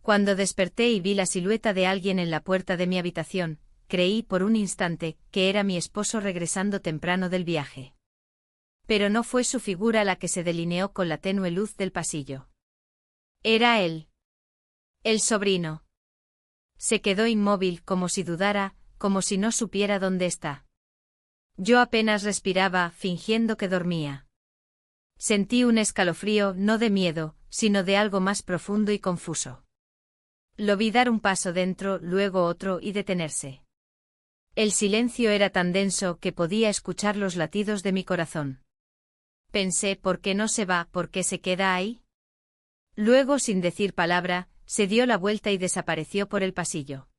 Cuando desperté y vi la silueta de alguien en la puerta de mi habitación, creí por un instante que era mi esposo regresando temprano del viaje. Pero no fue su figura la que se delineó con la tenue luz del pasillo. Era él. El sobrino. Se quedó inmóvil como si dudara, como si no supiera dónde está. Yo apenas respiraba, fingiendo que dormía. Sentí un escalofrío no de miedo, sino de algo más profundo y confuso. Lo vi dar un paso dentro, luego otro y detenerse. El silencio era tan denso que podía escuchar los latidos de mi corazón. Pensé, ¿por qué no se va? ¿Por qué se queda ahí? Luego, sin decir palabra, se dio la vuelta y desapareció por el pasillo.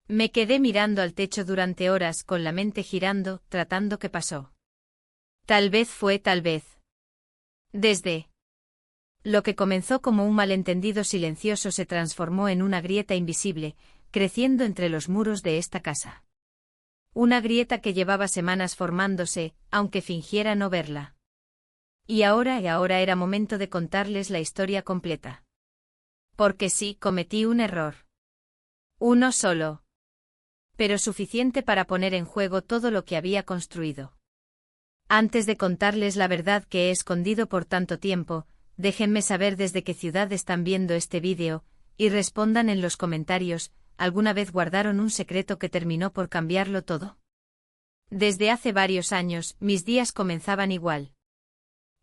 Me quedé mirando al techo durante horas con la mente girando, tratando qué pasó. Tal vez fue tal vez. Desde lo que comenzó como un malentendido silencioso se transformó en una grieta invisible, creciendo entre los muros de esta casa. Una grieta que llevaba semanas formándose, aunque fingiera no verla. Y ahora era momento de contarles la historia completa. Porque sí, cometí un error. Uno solo. Pero suficiente para poner en juego todo lo que había construido. Antes de contarles la verdad que he escondido por tanto tiempo, déjenme saber desde qué ciudad están viendo este vídeo, y respondan en los comentarios, ¿alguna vez guardaron un secreto que terminó por cambiarlo todo? Desde hace varios años, mis días comenzaban igual.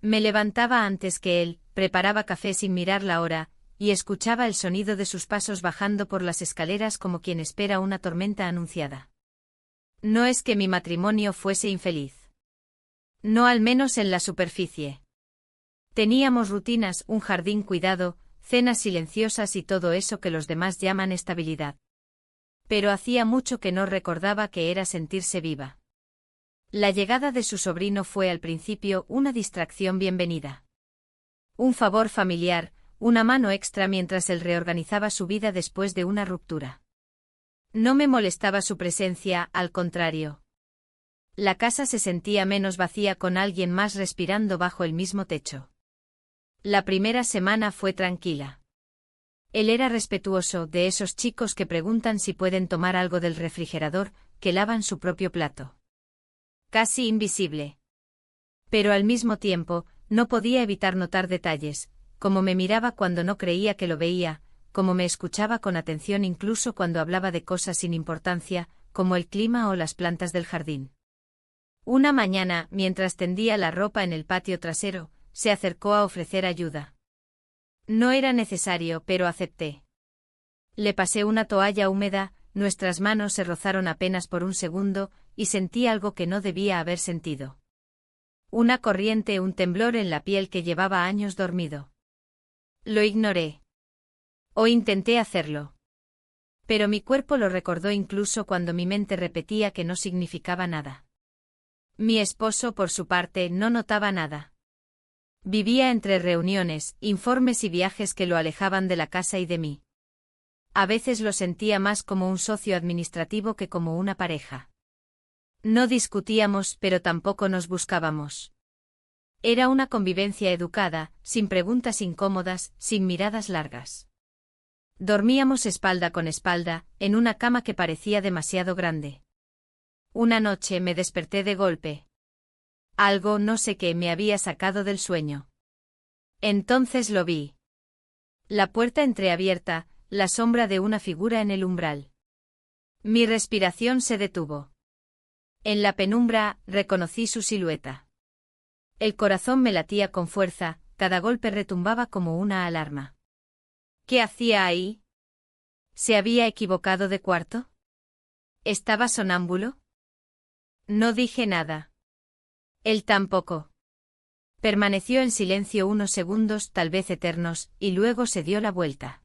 Me levantaba antes que él, preparaba café sin mirar la hora, y escuchaba el sonido de sus pasos bajando por las escaleras como quien espera una tormenta anunciada. No es que mi matrimonio fuese infeliz. No, al menos en la superficie. Teníamos rutinas, un jardín cuidado, cenas silenciosas y todo eso que los demás llaman estabilidad. Pero hacía mucho que no recordaba que era sentirse viva. La llegada de su sobrino fue al principio una distracción bienvenida. Un favor familiar, una mano extra mientras él reorganizaba su vida después de una ruptura. No me molestaba su presencia, al contrario. La casa se sentía menos vacía con alguien más respirando bajo el mismo techo. La primera semana fue tranquila. Él era respetuoso, de esos chicos que preguntan si pueden tomar algo del refrigerador, que lavan su propio plato. Casi invisible. Pero al mismo tiempo, no podía evitar notar detalles, como me miraba cuando no creía que lo veía, como me escuchaba con atención incluso cuando hablaba de cosas sin importancia, como el clima o las plantas del jardín. Una mañana, mientras tendía la ropa en el patio trasero, se acercó a ofrecer ayuda. No era necesario, pero acepté. Le pasé una toalla húmeda, nuestras manos se rozaron apenas por un segundo, y sentí algo que no debía haber sentido. Una corriente, un temblor en la piel que llevaba años dormido. Lo ignoré. O intenté hacerlo. Pero mi cuerpo lo recordó incluso cuando mi mente repetía que no significaba nada. Mi esposo, por su parte, no notaba nada. Vivía entre reuniones, informes y viajes que lo alejaban de la casa y de mí. A veces lo sentía más como un socio administrativo que como una pareja. No discutíamos, pero tampoco nos buscábamos. Era una convivencia educada, sin preguntas incómodas, sin miradas largas. Dormíamos espalda con espalda, en una cama que parecía demasiado grande. Una noche me desperté de golpe. Algo, no sé qué, me había sacado del sueño. Entonces lo vi. La puerta entreabierta, la sombra de una figura en el umbral. Mi respiración se detuvo. En la penumbra, reconocí su silueta. El corazón me latía con fuerza, cada golpe retumbaba como una alarma. ¿Qué hacía ahí? ¿Se había equivocado de cuarto? ¿Estaba sonámbulo? No dije nada. Él tampoco. Permaneció en silencio unos segundos, tal vez eternos, y luego se dio la vuelta.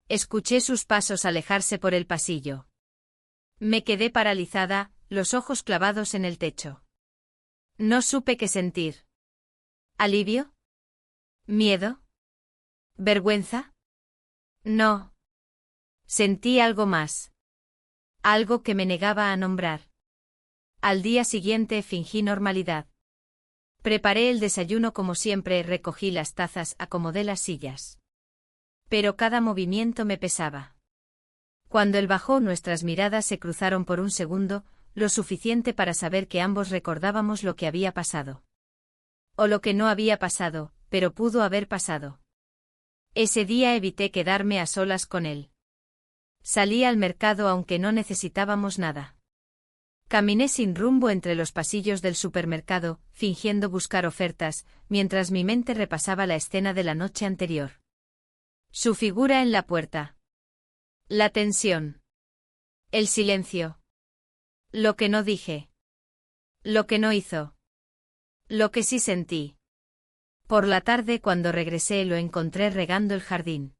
Escuché sus pasos alejarse por el pasillo. Me quedé paralizada, los ojos clavados en el techo. No supe qué sentir. ¿Alivio? ¿Miedo? ¿Vergüenza? No. Sentí algo más. Algo que me negaba a nombrar. Al día siguiente fingí normalidad. Preparé el desayuno como siempre, recogí las tazas, acomodé las sillas. Pero cada movimiento me pesaba. Cuando él bajó, nuestras miradas se cruzaron por un segundo, lo suficiente para saber que ambos recordábamos lo que había pasado. O lo que no había pasado, pero pudo haber pasado. Ese día evité quedarme a solas con él. Salí al mercado aunque no necesitábamos nada. Caminé sin rumbo entre los pasillos del supermercado, fingiendo buscar ofertas, mientras mi mente repasaba la escena de la noche anterior. Su figura en la puerta. La tensión. El silencio. Lo que no dije. Lo que no hizo. Lo que sí sentí. Por la tarde, cuando regresé, lo encontré regando el jardín.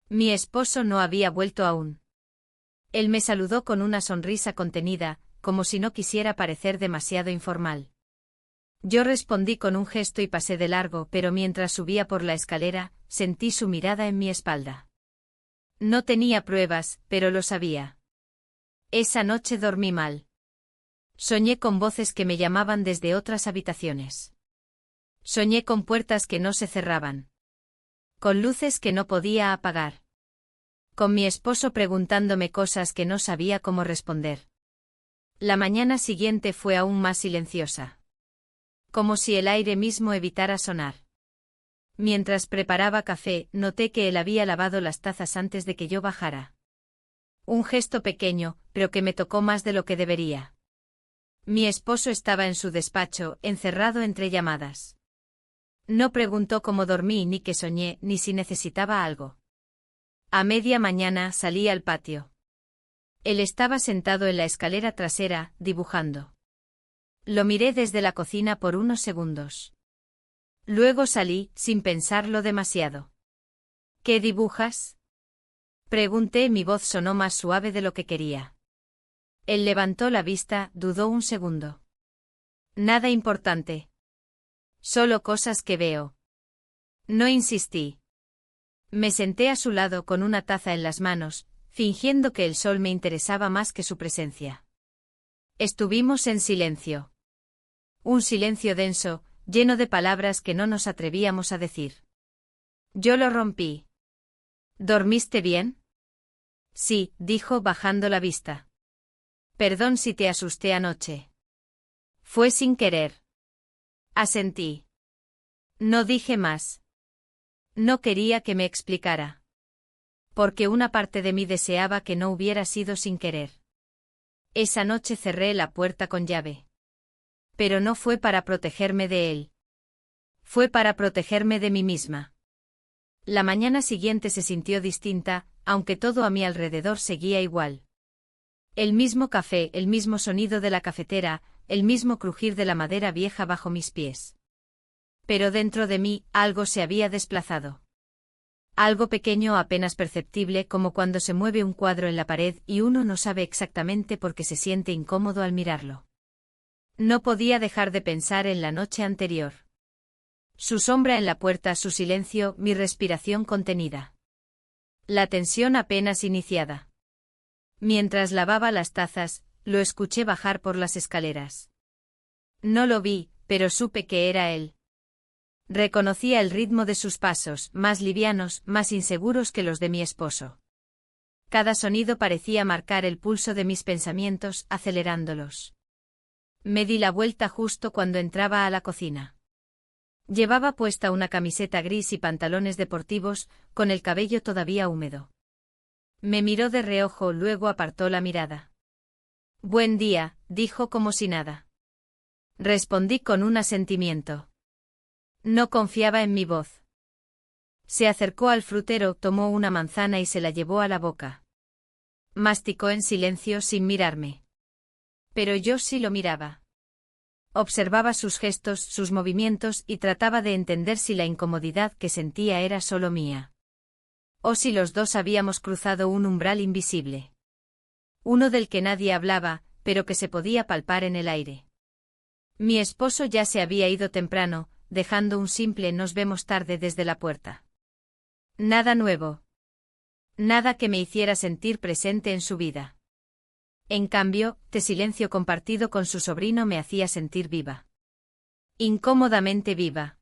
Mi esposo no había vuelto aún. Él me saludó con una sonrisa contenida, como si no quisiera parecer demasiado informal. Yo respondí con un gesto y pasé de largo, pero mientras subía por la escalera, sentí su mirada en mi espalda. No tenía pruebas, pero lo sabía. Esa noche dormí mal. Soñé con voces que me llamaban desde otras habitaciones. Soñé con puertas que no se cerraban. Con luces que no podía apagar. Con mi esposo preguntándome cosas que no sabía cómo responder. La mañana siguiente fue aún más silenciosa. Como si el aire mismo evitara sonar. Mientras preparaba café, noté que él había lavado las tazas antes de que yo bajara. Un gesto pequeño, pero que me tocó más de lo que debería. Mi esposo estaba en su despacho, encerrado entre llamadas. No preguntó cómo dormí, ni qué soñé, ni si necesitaba algo. A media mañana salí al patio. Él estaba sentado en la escalera trasera, dibujando. Lo miré desde la cocina por unos segundos. Luego salí, sin pensarlo demasiado. ¿Qué dibujas? Pregunté, mi voz sonó más suave de lo que quería. Él levantó la vista, dudó un segundo. Nada importante. Solo cosas que veo. No insistí. Me senté a su lado con una taza en las manos, fingiendo que el sol me interesaba más que su presencia. Estuvimos en silencio. Un silencio denso, lleno de palabras que no nos atrevíamos a decir. Yo lo rompí. ¿Dormiste bien? Sí, dijo bajando la vista. Perdón si te asusté anoche. Fue sin querer. Asentí. No dije más. No quería que me explicara. Porque una parte de mí deseaba que no hubiera sido sin querer. Esa noche cerré la puerta con llave. Pero no fue para protegerme de él. Fue para protegerme de mí misma. La mañana siguiente se sintió distinta, aunque todo a mi alrededor seguía igual. El mismo café, el mismo sonido de la cafetera, el mismo crujir de la madera vieja bajo mis pies. Pero dentro de mí, algo se había desplazado. Algo pequeño, apenas perceptible, como cuando se mueve un cuadro en la pared y uno no sabe exactamente por qué se siente incómodo al mirarlo. No podía dejar de pensar en la noche anterior. Su sombra en la puerta, su silencio, mi respiración contenida. La tensión apenas iniciada. Mientras lavaba las tazas, lo escuché bajar por las escaleras. No lo vi, pero supe que era él. Reconocía el ritmo de sus pasos, más livianos, más inseguros que los de mi esposo. Cada sonido parecía marcar el pulso de mis pensamientos, acelerándolos. Me di la vuelta justo cuando entraba a la cocina. Llevaba puesta una camiseta gris y pantalones deportivos, con el cabello todavía húmedo. Me miró de reojo, luego apartó la mirada. Buen día, dijo como si nada. Respondí con un asentimiento. No confiaba en mi voz. Se acercó al frutero, tomó una manzana y se la llevó a la boca. Masticó en silencio sin mirarme. Pero yo sí lo miraba. Observaba sus gestos, sus movimientos y trataba de entender si la incomodidad que sentía era solo mía. O si los dos habíamos cruzado un umbral invisible. Uno del que nadie hablaba, pero que se podía palpar en el aire. Mi esposo ya se había ido temprano, dejando un simple "nos vemos tarde" desde la puerta. Nada nuevo. Nada que me hiciera sentir presente en su vida. En cambio, el silencio compartido con su sobrino me hacía sentir viva. Incómodamente viva.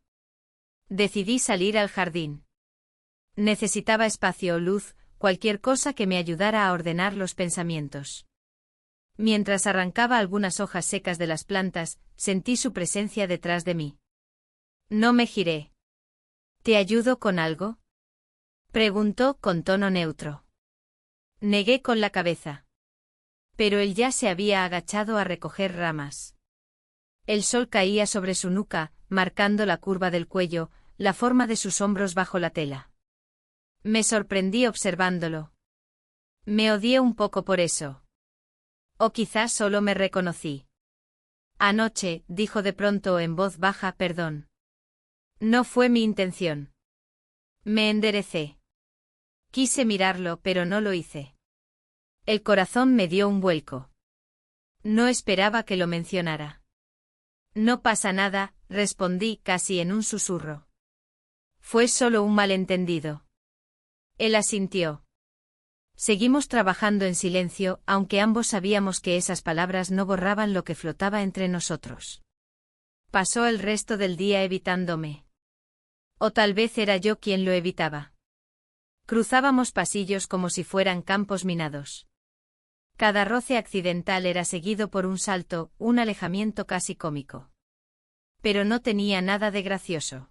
Decidí salir al jardín. Necesitaba espacio o luz, cualquier cosa que me ayudara a ordenar los pensamientos. Mientras arrancaba algunas hojas secas de las plantas, sentí su presencia detrás de mí. No me giré. ¿Te ayudo con algo?, preguntó con tono neutro. Negué con la cabeza. Pero él ya se había agachado a recoger ramas. El sol caía sobre su nuca, marcando la curva del cuello, la forma de sus hombros bajo la tela. Me sorprendí observándolo. Me odié un poco por eso. O quizás solo me reconocí. Anoche, dijo de pronto en voz baja, perdón. No fue mi intención. Me enderecé. Quise mirarlo, pero no lo hice. El corazón me dio un vuelco. No esperaba que lo mencionara. No pasa nada, respondí casi en un susurro. Fue solo un malentendido. Él asintió. Seguimos trabajando en silencio, aunque ambos sabíamos que esas palabras no borraban lo que flotaba entre nosotros. Pasó el resto del día evitándome. O tal vez era yo quien lo evitaba. Cruzábamos pasillos como si fueran campos minados. Cada roce accidental era seguido por un salto, un alejamiento casi cómico. Pero no tenía nada de gracioso.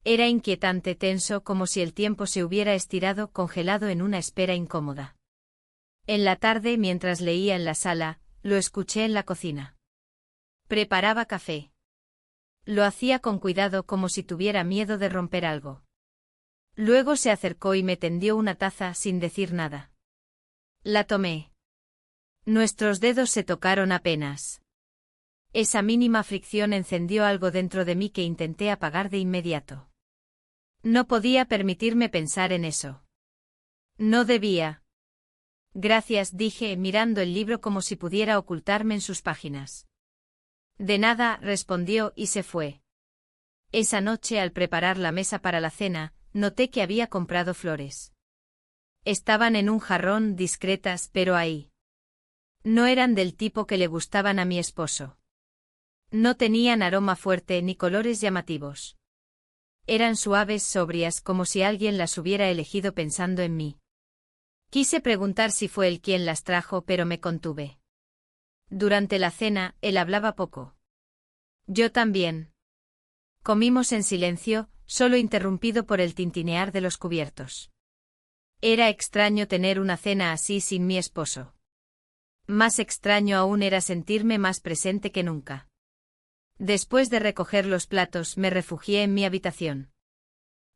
Era inquietante, tenso, como si el tiempo se hubiera estirado, congelado en una espera incómoda. En la tarde, mientras leía en la sala, lo escuché en la cocina. Preparaba café. Lo hacía con cuidado, como si tuviera miedo de romper algo. Luego se acercó y me tendió una taza sin decir nada. La tomé. Nuestros dedos se tocaron apenas. Esa mínima fricción encendió algo dentro de mí que intenté apagar de inmediato. No podía permitirme pensar en eso. No debía. Gracias, dije, mirando el libro como si pudiera ocultarme en sus páginas. De nada, respondió y se fue. Esa noche, al preparar la mesa para la cena, noté que había comprado flores. Estaban en un jarrón, discretas, pero ahí. No eran del tipo que le gustaban a mi esposo. No tenían aroma fuerte ni colores llamativos. Eran suaves, sobrias, como si alguien las hubiera elegido pensando en mí. Quise preguntar si fue él quien las trajo, pero me contuve. Durante la cena, él hablaba poco. Yo también. Comimos en silencio, solo interrumpido por el tintinear de los cubiertos. Era extraño tener una cena así sin mi esposo. Más extraño aún era sentirme más presente que nunca. Después de recoger los platos, me refugié en mi habitación.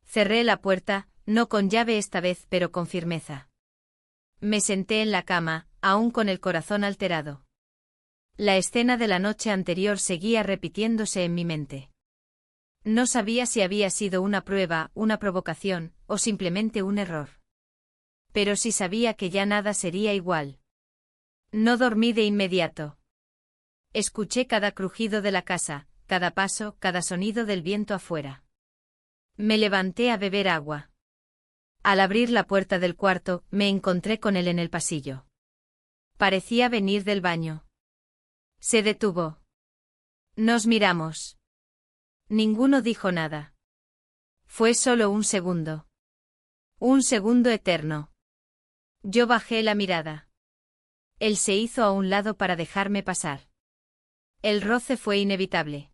Cerré la puerta, no con llave esta vez, pero con firmeza. Me senté en la cama, aún con el corazón alterado. La escena de la noche anterior seguía repitiéndose en mi mente. No sabía si había sido una prueba, una provocación, o simplemente un error. Pero sí sabía que ya nada sería igual. No dormí de inmediato. Escuché cada crujido de la casa, cada paso, cada sonido del viento afuera. Me levanté a beber agua. Al abrir la puerta del cuarto, me encontré con él en el pasillo. Parecía venir del baño. Se detuvo. Nos miramos. Ninguno dijo nada. Fue solo un segundo. Un segundo eterno. Yo bajé la mirada. Él se hizo a un lado para dejarme pasar. El roce fue inevitable.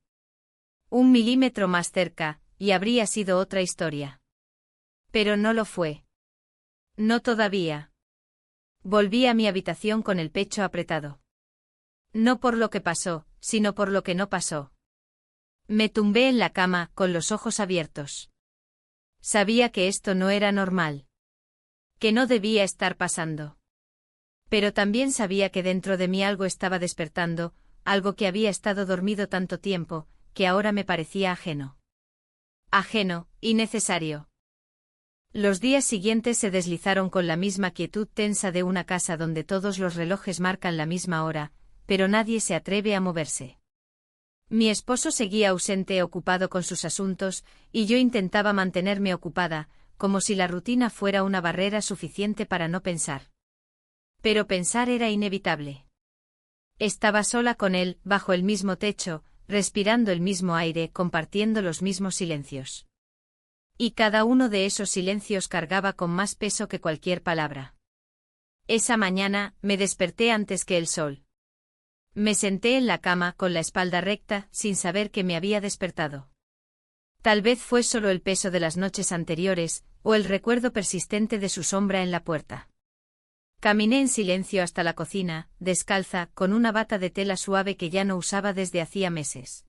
1 milímetro más cerca, y habría sido otra historia. Pero no lo fue. No todavía. Volví a mi habitación con el pecho apretado. No por lo que pasó, sino por lo que no pasó. Me tumbé en la cama, con los ojos abiertos. Sabía que esto no era normal. Que no debía estar pasando. Pero también sabía que dentro de mí algo estaba despertando, algo que había estado dormido tanto tiempo, que ahora me parecía ajeno. Ajeno, innecesario. Los días siguientes se deslizaron con la misma quietud tensa de una casa donde todos los relojes marcan la misma hora, pero nadie se atreve a moverse. Mi esposo seguía ausente, ocupado con sus asuntos, y yo intentaba mantenerme ocupada, como si la rutina fuera una barrera suficiente para no pensar. Pero pensar era inevitable. Estaba sola con él, bajo el mismo techo, respirando el mismo aire, compartiendo los mismos silencios. Y cada uno de esos silencios cargaba con más peso que cualquier palabra. Esa mañana, me desperté antes que el sol. Me senté en la cama con la espalda recta, sin saber que me había despertado. Tal vez fue solo el peso de las noches anteriores, o el recuerdo persistente de su sombra en la puerta. Caminé en silencio hasta la cocina, descalza, con una bata de tela suave que ya no usaba desde hacía meses.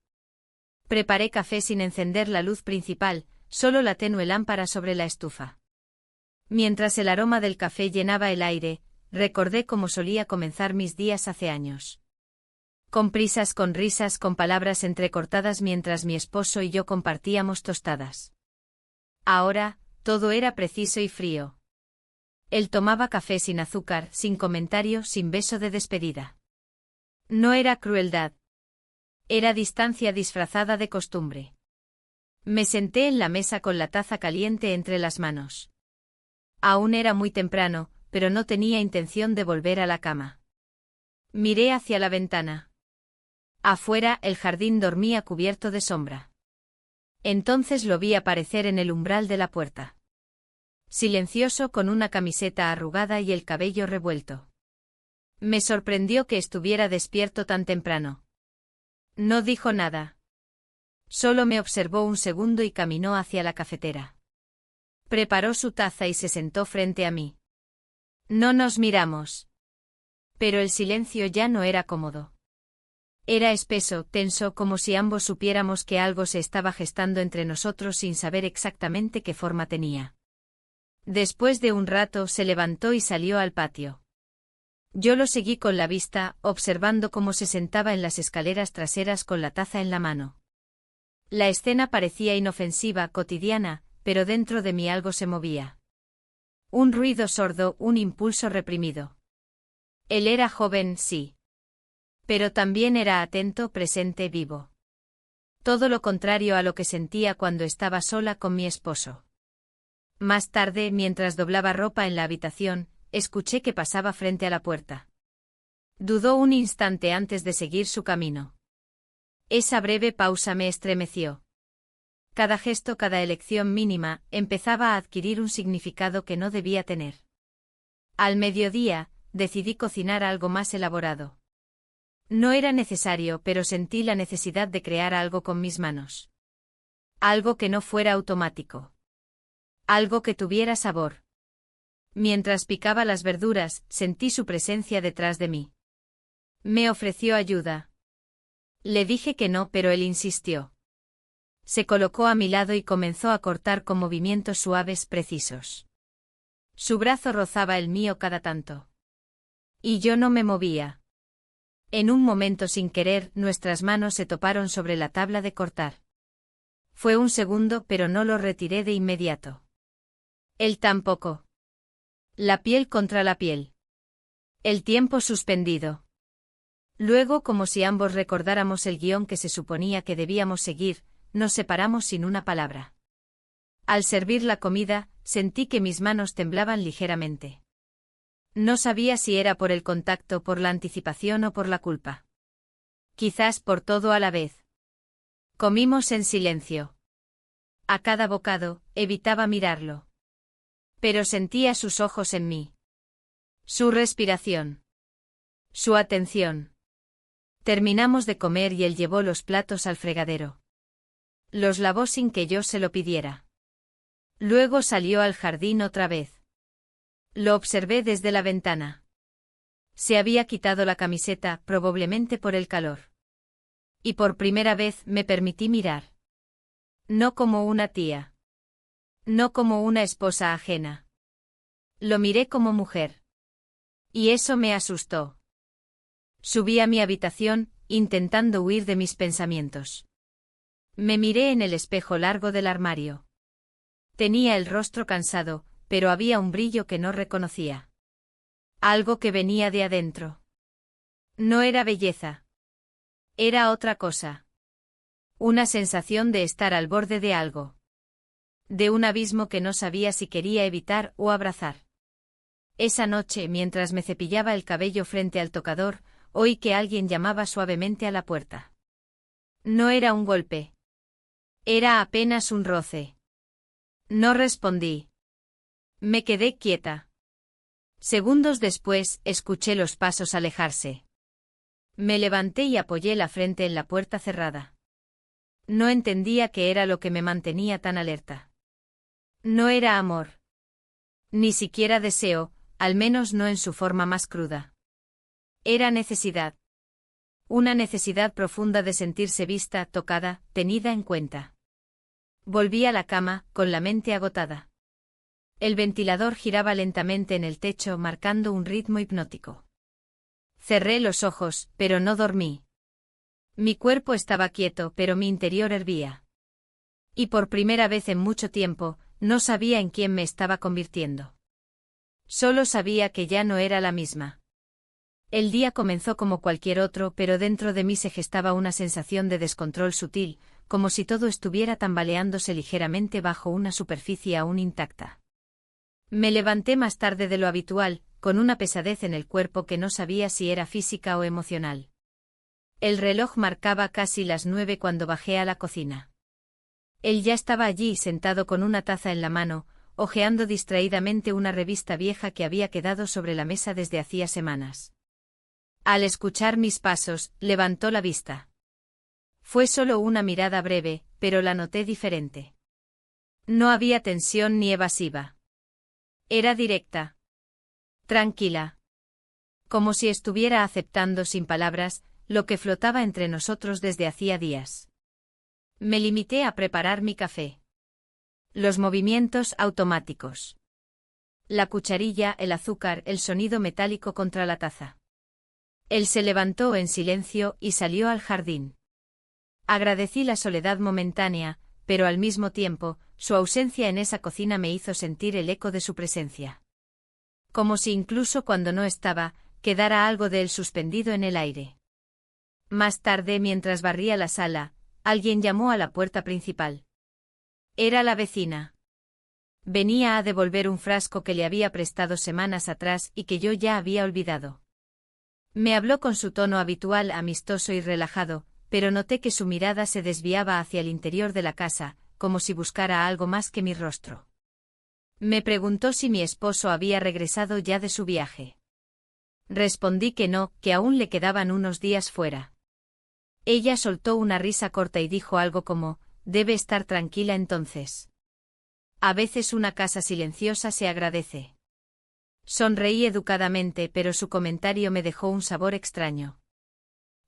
Preparé café sin encender la luz principal, solo la tenue lámpara sobre la estufa. Mientras el aroma del café llenaba el aire, recordé cómo solía comenzar mis días hace años. Con prisas, con risas, con palabras entrecortadas mientras mi esposo y yo compartíamos tostadas. Ahora, todo era preciso y frío. Él tomaba café sin azúcar, sin comentario, sin beso de despedida. No era crueldad. Era distancia disfrazada de costumbre. Me senté en la mesa con la taza caliente entre las manos. Aún era muy temprano, pero no tenía intención de volver a la cama. Miré hacia la ventana. Afuera, el jardín dormía cubierto de sombra. Entonces lo vi aparecer en el umbral de la puerta. Silencioso, con una camiseta arrugada y el cabello revuelto. Me sorprendió que estuviera despierto tan temprano. No dijo nada. Solo me observó un segundo y caminó hacia la cafetera. Preparó su taza y se sentó frente a mí. No nos miramos. Pero el silencio ya no era cómodo. Era espeso, tenso, como si ambos supiéramos que algo se estaba gestando entre nosotros sin saber exactamente qué forma tenía. Después de un rato se levantó y salió al patio. Yo lo seguí con la vista, observando cómo se sentaba en las escaleras traseras con la taza en la mano. La escena parecía inofensiva, cotidiana, pero dentro de mí algo se movía. Un ruido sordo, un impulso reprimido. Él era joven, sí. Pero también era atento, presente, vivo. Todo lo contrario a lo que sentía cuando estaba sola con mi esposo. Más tarde, mientras doblaba ropa en la habitación, escuché que pasaba frente a la puerta. Dudó un instante antes de seguir su camino. Esa breve pausa me estremeció. Cada gesto, cada elección mínima, empezaba a adquirir un significado que no debía tener. Al mediodía, decidí cocinar algo más elaborado. No era necesario, pero sentí la necesidad de crear algo con mis manos. Algo que no fuera automático. Algo que tuviera sabor. Mientras picaba las verduras, sentí su presencia detrás de mí. Me ofreció ayuda. Le dije que no, pero él insistió. Se colocó a mi lado y comenzó a cortar con movimientos suaves, precisos. Su brazo rozaba el mío cada tanto. Y yo no me movía. En un momento, sin querer, nuestras manos se toparon sobre la tabla de cortar. Fue un segundo, pero no lo retiré de inmediato. Él tampoco. La piel contra la piel. El tiempo suspendido. Luego, como si ambos recordáramos el guión que se suponía que debíamos seguir, nos separamos sin una palabra. Al servir la comida, sentí que mis manos temblaban ligeramente. No sabía si era por el contacto, por la anticipación o por la culpa. Quizás por todo a la vez. Comimos en silencio. A cada bocado, evitaba mirarlo. Pero sentía sus ojos en mí. Su respiración. Su atención. Terminamos de comer y él llevó los platos al fregadero. Los lavó sin que yo se lo pidiera. Luego salió al jardín otra vez. Lo observé desde la ventana. Se había quitado la camiseta, probablemente por el calor. Y por primera vez me permití mirar. No como una tía. No como una esposa ajena. Lo miré como mujer. Y eso me asustó. Subí a mi habitación, intentando huir de mis pensamientos. Me miré en el espejo largo del armario. Tenía el rostro cansado, pero había un brillo que no reconocía. Algo que venía de adentro. No era belleza. Era otra cosa. Una sensación de estar al borde de algo. De un abismo que no sabía si quería evitar o abrazar. Esa noche, mientras me cepillaba el cabello frente al tocador, oí que alguien llamaba suavemente a la puerta. No era un golpe. Era apenas un roce. No respondí. Me quedé quieta. Segundos después, escuché los pasos alejarse. Me levanté y apoyé la frente en la puerta cerrada. No entendía qué era lo que me mantenía tan alerta. No era amor. Ni siquiera deseo, al menos no en su forma más cruda. Era necesidad. Una necesidad profunda de sentirse vista, tocada, tenida en cuenta. Volví a la cama, con la mente agotada. El ventilador giraba lentamente en el techo, marcando un ritmo hipnótico. Cerré los ojos, pero no dormí. Mi cuerpo estaba quieto, pero mi interior hervía. Y por primera vez en mucho tiempo, no sabía en quién me estaba convirtiendo. Solo sabía que ya no era la misma. El día comenzó como cualquier otro, pero dentro de mí se gestaba una sensación de descontrol sutil, como si todo estuviera tambaleándose ligeramente bajo una superficie aún intacta. Me levanté más tarde de lo habitual, con una pesadez en el cuerpo que no sabía si era física o emocional. El reloj marcaba casi las 9 cuando bajé a la cocina. Él ya estaba allí sentado con una taza en la mano, hojeando distraídamente una revista vieja que había quedado sobre la mesa desde hacía semanas. Al escuchar mis pasos, levantó la vista. Fue solo una mirada breve, pero la noté diferente. No había tensión ni evasiva. Era directa. Tranquila. Como si estuviera aceptando sin palabras lo que flotaba entre nosotros desde hacía días. Me limité a preparar mi café. Los movimientos automáticos. La cucharilla, el azúcar, el sonido metálico contra la taza. Él se levantó en silencio y salió al jardín. Agradecí la soledad momentánea, pero al mismo tiempo, su ausencia en esa cocina me hizo sentir el eco de su presencia. Como si incluso cuando no estaba, quedara algo de él suspendido en el aire. Más tarde, mientras barría la sala, alguien llamó a la puerta principal. Era la vecina. Venía a devolver un frasco que le había prestado semanas atrás y que yo ya había olvidado. Me habló con su tono habitual, amistoso y relajado, pero noté que su mirada se desviaba hacia el interior de la casa, como si buscara algo más que mi rostro. Me preguntó si mi esposo había regresado ya de su viaje. Respondí que no, que aún le quedaban unos días fuera. Ella soltó una risa corta y dijo algo como, «Debe estar tranquila entonces. A veces una casa silenciosa se agradece». Sonreí educadamente, pero su comentario me dejó un sabor extraño.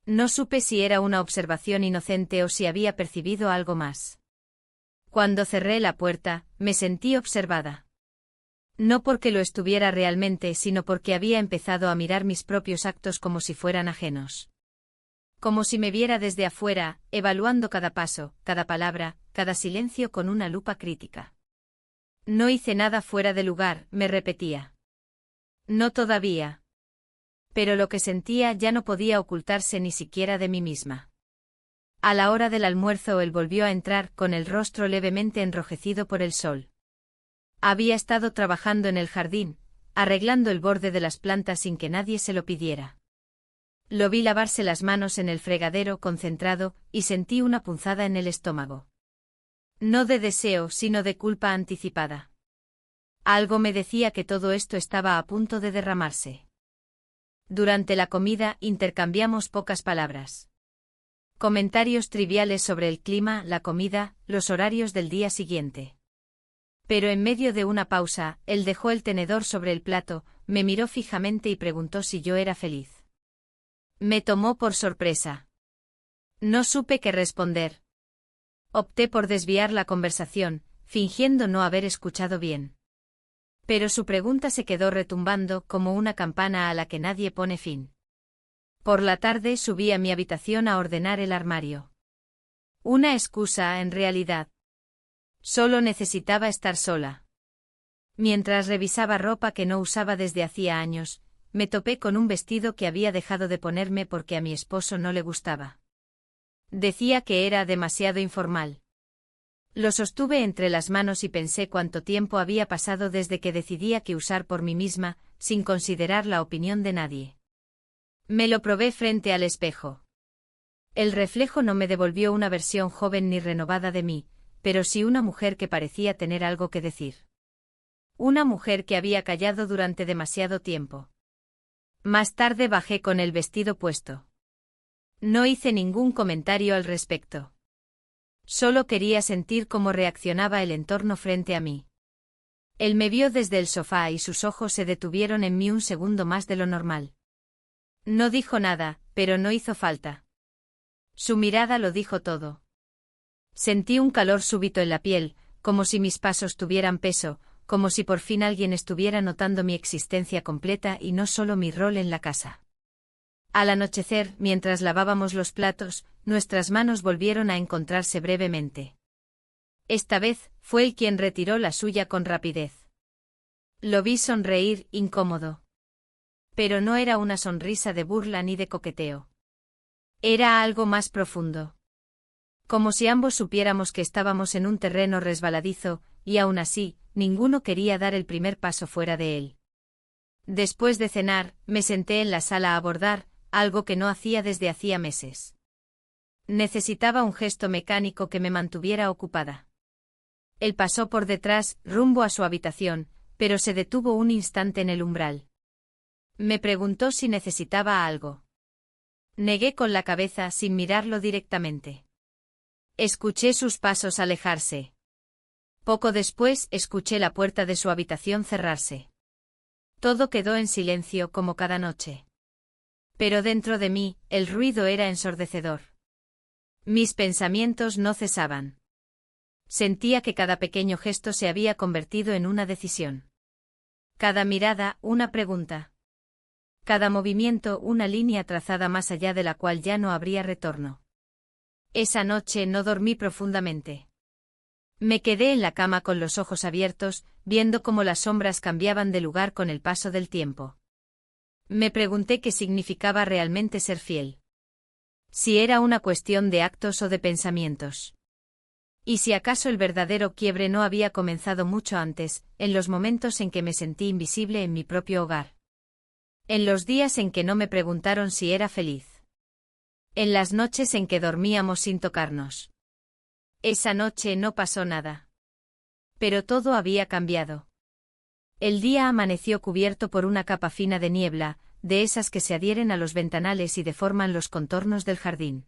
No supe si era una observación inocente o si había percibido algo más. Cuando cerré la puerta, me sentí observada. No porque lo estuviera realmente, sino porque había empezado a mirar mis propios actos como si fueran ajenos. Como si me viera desde afuera, evaluando cada paso, cada palabra, cada silencio con una lupa crítica. No hice nada fuera de lugar, me repetía. No todavía. Pero lo que sentía ya no podía ocultarse ni siquiera de mí misma. A la hora del almuerzo él volvió a entrar con el rostro levemente enrojecido por el sol. Había estado trabajando en el jardín, arreglando el borde de las plantas sin que nadie se lo pidiera. Lo vi lavarse las manos en el fregadero concentrado y sentí una punzada en el estómago. No de deseo, sino de culpa anticipada. Algo me decía que todo esto estaba a punto de derramarse. Durante la comida intercambiamos pocas palabras. Comentarios triviales sobre el clima, la comida, los horarios del día siguiente. Pero en medio de una pausa, él dejó el tenedor sobre el plato, me miró fijamente y preguntó si yo era feliz. Me tomó por sorpresa. No supe qué responder. Opté por desviar la conversación, fingiendo no haber escuchado bien. Pero su pregunta se quedó retumbando como una campana a la que nadie pone fin. Por la tarde subí a mi habitación a ordenar el armario. Una excusa, en realidad. Solo necesitaba estar sola. Mientras revisaba ropa que no usaba desde hacía años, me topé con un vestido que había dejado de ponerme porque a mi esposo no le gustaba. Decía que era demasiado informal. Lo sostuve entre las manos y pensé cuánto tiempo había pasado desde que decidía qué usar por mí misma, sin considerar la opinión de nadie. Me lo probé frente al espejo. El reflejo no me devolvió una versión joven ni renovada de mí, pero sí una mujer que parecía tener algo que decir. Una mujer que había callado durante demasiado tiempo. Más tarde bajé con el vestido puesto. No hice ningún comentario al respecto. Solo quería sentir cómo reaccionaba el entorno frente a mí. Él me vio desde el sofá y sus ojos se detuvieron en mí un segundo más de lo normal. No dijo nada, pero no hizo falta. Su mirada lo dijo todo. Sentí un calor súbito en la piel, como si mis pasos tuvieran peso, como si por fin alguien estuviera notando mi existencia completa y no solo mi rol en la casa. Al anochecer, mientras lavábamos los platos, nuestras manos volvieron a encontrarse brevemente. Esta vez, fue él quien retiró la suya con rapidez. Lo vi sonreír, incómodo. Pero no era una sonrisa de burla ni de coqueteo. Era algo más profundo. Como si ambos supiéramos que estábamos en un terreno resbaladizo, y aún así, ninguno quería dar el primer paso fuera de él. Después de cenar, me senté en la sala a bordar, algo que no hacía desde hacía meses. Necesitaba un gesto mecánico que me mantuviera ocupada. Él pasó por detrás, rumbo a su habitación, pero se detuvo un instante en el umbral. Me preguntó si necesitaba algo. Negué con la cabeza sin mirarlo directamente. Escuché sus pasos alejarse. Poco después escuché la puerta de su habitación cerrarse. Todo quedó en silencio como cada noche. Pero dentro de mí, el ruido era ensordecedor. Mis pensamientos no cesaban. Sentía que cada pequeño gesto se había convertido en una decisión. Cada mirada, una pregunta. Cada movimiento, una línea trazada más allá de la cual ya no habría retorno. Esa noche no dormí profundamente. Me quedé en la cama con los ojos abiertos, viendo cómo las sombras cambiaban de lugar con el paso del tiempo. Me pregunté qué significaba realmente ser fiel. Si era una cuestión de actos o de pensamientos. Y si acaso el verdadero quiebre no había comenzado mucho antes, en los momentos en que me sentí invisible en mi propio hogar. En los días en que no me preguntaron si era feliz. En las noches en que dormíamos sin tocarnos. Esa noche no pasó nada. Pero todo había cambiado. El día amaneció cubierto por una capa fina de niebla, de esas que se adhieren a los ventanales y deforman los contornos del jardín.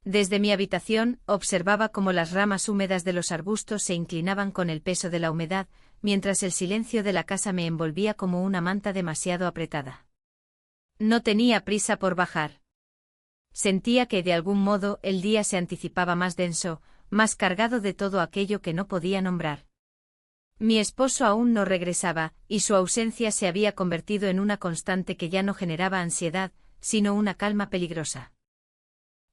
Desde mi habitación, observaba cómo las ramas húmedas de los arbustos se inclinaban con el peso de la humedad, mientras el silencio de la casa me envolvía como una manta demasiado apretada. No tenía prisa por bajar. Sentía que de algún modo el día se anticipaba más denso, más cargado de todo aquello que no podía nombrar. Mi esposo aún no regresaba, y su ausencia se había convertido en una constante que ya no generaba ansiedad, sino una calma peligrosa.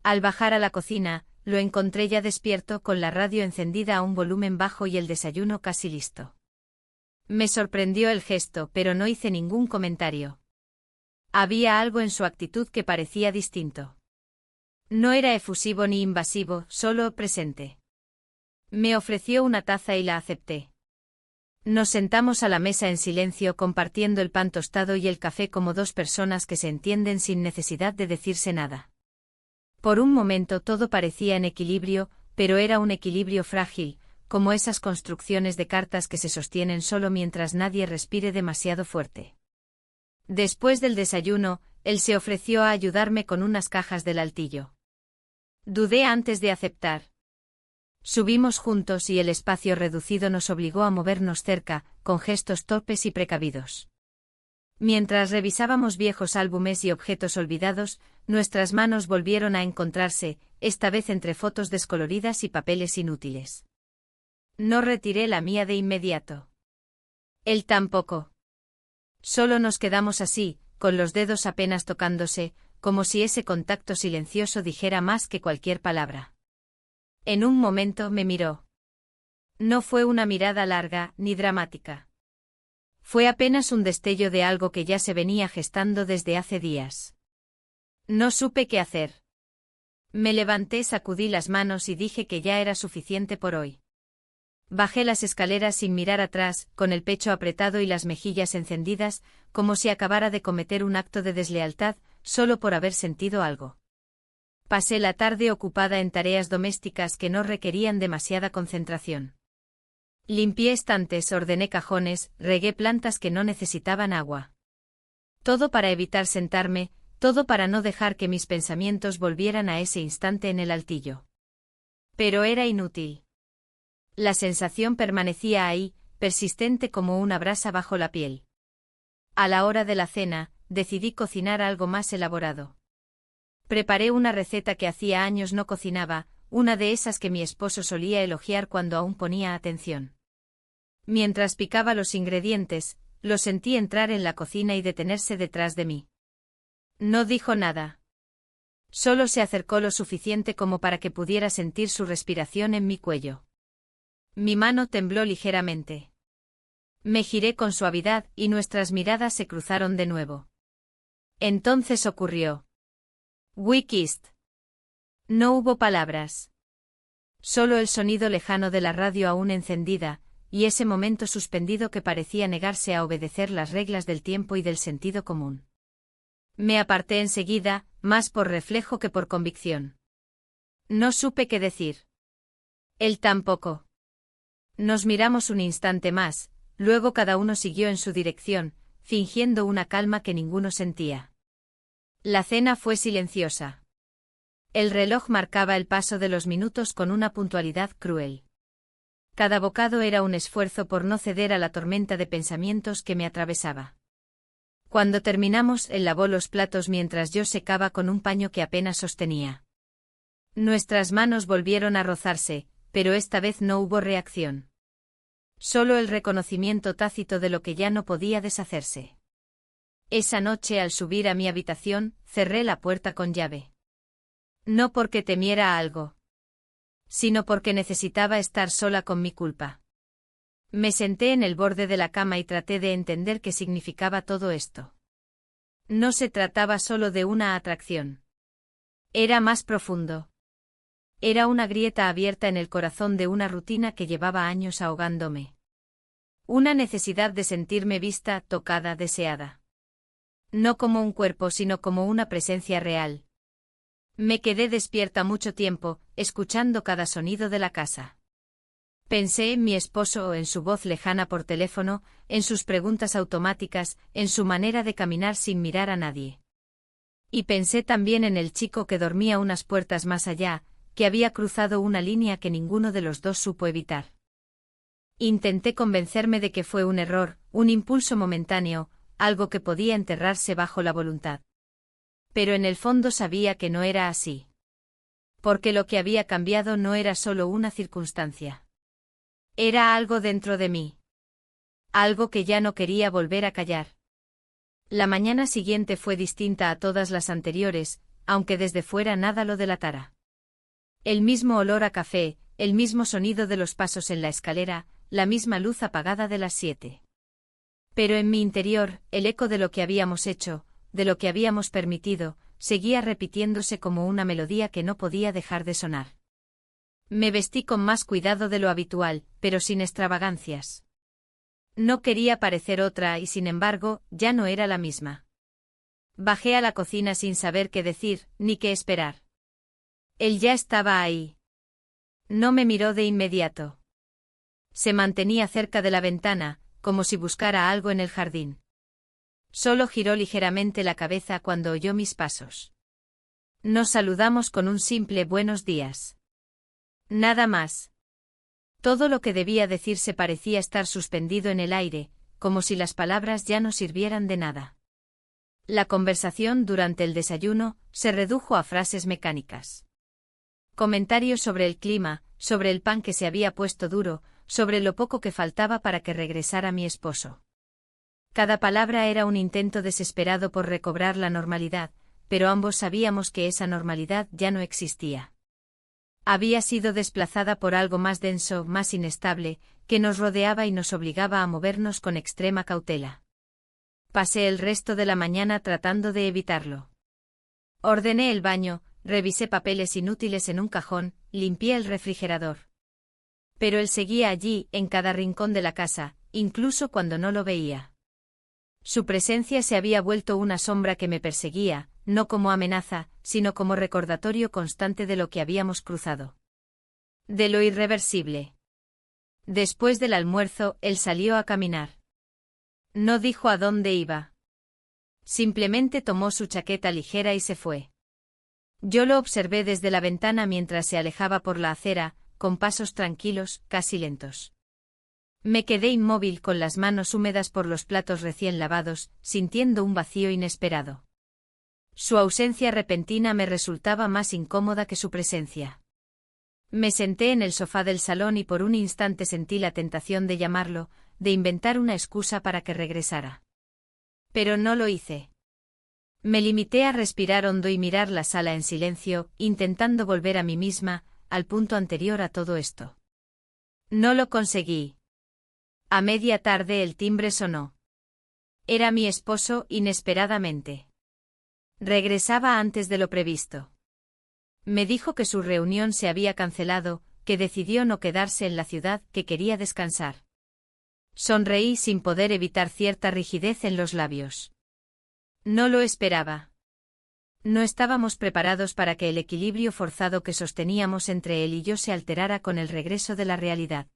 Al bajar a la cocina, lo encontré ya despierto con la radio encendida a un volumen bajo y el desayuno casi listo. Me sorprendió el gesto, pero no hice ningún comentario. Había algo en su actitud que parecía distinto. No era efusivo ni invasivo, solo presente. Me ofreció una taza y la acepté. Nos sentamos a la mesa en silencio compartiendo el pan tostado y el café como dos personas que se entienden sin necesidad de decirse nada. Por un momento todo parecía en equilibrio, pero era un equilibrio frágil, como esas construcciones de cartas que se sostienen solo mientras nadie respire demasiado fuerte. Después del desayuno, él se ofreció a ayudarme con unas cajas del altillo. Dudé antes de aceptar. Subimos juntos y el espacio reducido nos obligó a movernos cerca, con gestos torpes y precavidos. Mientras revisábamos viejos álbumes y objetos olvidados, nuestras manos volvieron a encontrarse, esta vez entre fotos descoloridas y papeles inútiles. No retiré la mía de inmediato. Él tampoco. Solo nos quedamos así, con los dedos apenas tocándose, como si ese contacto silencioso dijera más que cualquier palabra. En un momento me miró. No fue una mirada larga, ni dramática. Fue apenas un destello de algo que ya se venía gestando desde hace días. No supe qué hacer. Me levanté, sacudí las manos y dije que ya era suficiente por hoy. Bajé las escaleras sin mirar atrás, con el pecho apretado y las mejillas encendidas, como si acabara de cometer un acto de deslealtad, solo por haber sentido algo. Pasé la tarde ocupada en tareas domésticas que no requerían demasiada concentración. Limpié estantes, ordené cajones, regué plantas que no necesitaban agua. Todo para evitar sentarme, todo para no dejar que mis pensamientos volvieran a ese instante en el altillo. Pero era inútil. La sensación permanecía ahí, persistente como una brasa bajo la piel. A la hora de la cena, decidí cocinar algo más elaborado. Preparé una receta que hacía años no cocinaba, una de esas que mi esposo solía elogiar cuando aún ponía atención. Mientras picaba los ingredientes, lo sentí entrar en la cocina y detenerse detrás de mí. No dijo nada. Solo se acercó lo suficiente como para que pudiera sentir su respiración en mi cuello. Mi mano tembló ligeramente. Me giré con suavidad y nuestras miradas se cruzaron de nuevo. Entonces ocurrió. We kissed. No hubo palabras. Solo el sonido lejano de la radio aún encendida, y ese momento suspendido que parecía negarse a obedecer las reglas del tiempo y del sentido común. Me aparté enseguida, más por reflejo que por convicción. No supe qué decir. Él tampoco. Nos miramos un instante más, luego cada uno siguió en su dirección, fingiendo una calma que ninguno sentía. La cena fue silenciosa. El reloj marcaba el paso de los minutos con una puntualidad cruel. Cada bocado era un esfuerzo por no ceder a la tormenta de pensamientos que me atravesaba. Cuando terminamos, él lavó los platos mientras yo secaba con un paño que apenas sostenía. Nuestras manos volvieron a rozarse, pero esta vez no hubo reacción. Solo el reconocimiento tácito de lo que ya no podía deshacerse. Esa noche, al subir a mi habitación, cerré la puerta con llave. No porque temiera algo, sino porque necesitaba estar sola con mi culpa. Me senté en el borde de la cama y traté de entender qué significaba todo esto. No se trataba solo de una atracción. Era más profundo. Era una grieta abierta en el corazón de una rutina que llevaba años ahogándome. Una necesidad de sentirme vista, tocada, deseada. No como un cuerpo, sino como una presencia real. Me quedé despierta mucho tiempo, escuchando cada sonido de la casa. Pensé en mi esposo, en su voz lejana por teléfono, en sus preguntas automáticas, en su manera de caminar sin mirar a nadie. Y pensé también en el chico que dormía unas puertas más allá, que había cruzado una línea que ninguno de los dos supo evitar. Intenté convencerme de que fue un error, un impulso momentáneo, algo que podía enterrarse bajo la voluntad. Pero en el fondo sabía que no era así. Porque lo que había cambiado no era solo una circunstancia. Era algo dentro de mí. Algo que ya no quería volver a callar. La mañana siguiente fue distinta a todas las anteriores, aunque desde fuera nada lo delatara. El mismo olor a café, el mismo sonido de los pasos en la escalera, la misma luz apagada de las 7. Pero en mi interior, el eco de lo que habíamos hecho, de lo que habíamos permitido, seguía repitiéndose como una melodía que no podía dejar de sonar. Me vestí con más cuidado de lo habitual, pero sin extravagancias. No quería parecer otra y sin embargo, ya no era la misma. Bajé a la cocina sin saber qué decir, ni qué esperar. Él ya estaba ahí. No me miró de inmediato. Se mantenía cerca de la ventana, como si buscara algo en el jardín. Solo giró ligeramente la cabeza cuando oyó mis pasos. Nos saludamos con un simple buenos días. Nada más. Todo lo que debía decirse parecía estar suspendido en el aire, como si las palabras ya no sirvieran de nada. La conversación durante el desayuno se redujo a frases mecánicas. Comentarios sobre el clima, sobre el pan que se había puesto duro, sobre lo poco que faltaba para que regresara mi esposo. Cada palabra era un intento desesperado por recobrar la normalidad, pero ambos sabíamos que esa normalidad ya no existía. Había sido desplazada por algo más denso, más inestable, que nos rodeaba y nos obligaba a movernos con extrema cautela. Pasé el resto de la mañana tratando de evitarlo. Ordené el baño, revisé papeles inútiles en un cajón, limpié el refrigerador. Pero él seguía allí, en cada rincón de la casa, incluso cuando no lo veía. Su presencia se había vuelto una sombra que me perseguía, no como amenaza, sino como recordatorio constante de lo que habíamos cruzado. De lo irreversible. Después del almuerzo, él salió a caminar. No dijo a dónde iba. Simplemente tomó su chaqueta ligera y se fue. Yo lo observé desde la ventana mientras se alejaba por la acera, con pasos tranquilos, casi lentos. Me quedé inmóvil con las manos húmedas por los platos recién lavados, sintiendo un vacío inesperado. Su ausencia repentina me resultaba más incómoda que su presencia. Me senté en el sofá del salón y por un instante sentí la tentación de llamarlo, de inventar una excusa para que regresara. Pero no lo hice. Me limité a respirar hondo y mirar la sala en silencio, intentando volver a mí misma, al punto anterior a todo esto. No lo conseguí. A media tarde el timbre sonó. Era mi esposo, inesperadamente. Regresaba antes de lo previsto. Me dijo que su reunión se había cancelado, que decidió no quedarse en la ciudad, que quería descansar. Sonreí sin poder evitar cierta rigidez en los labios. No lo esperaba. No estábamos preparados para que el equilibrio forzado que sosteníamos entre él y yo se alterara con el regreso de la realidad.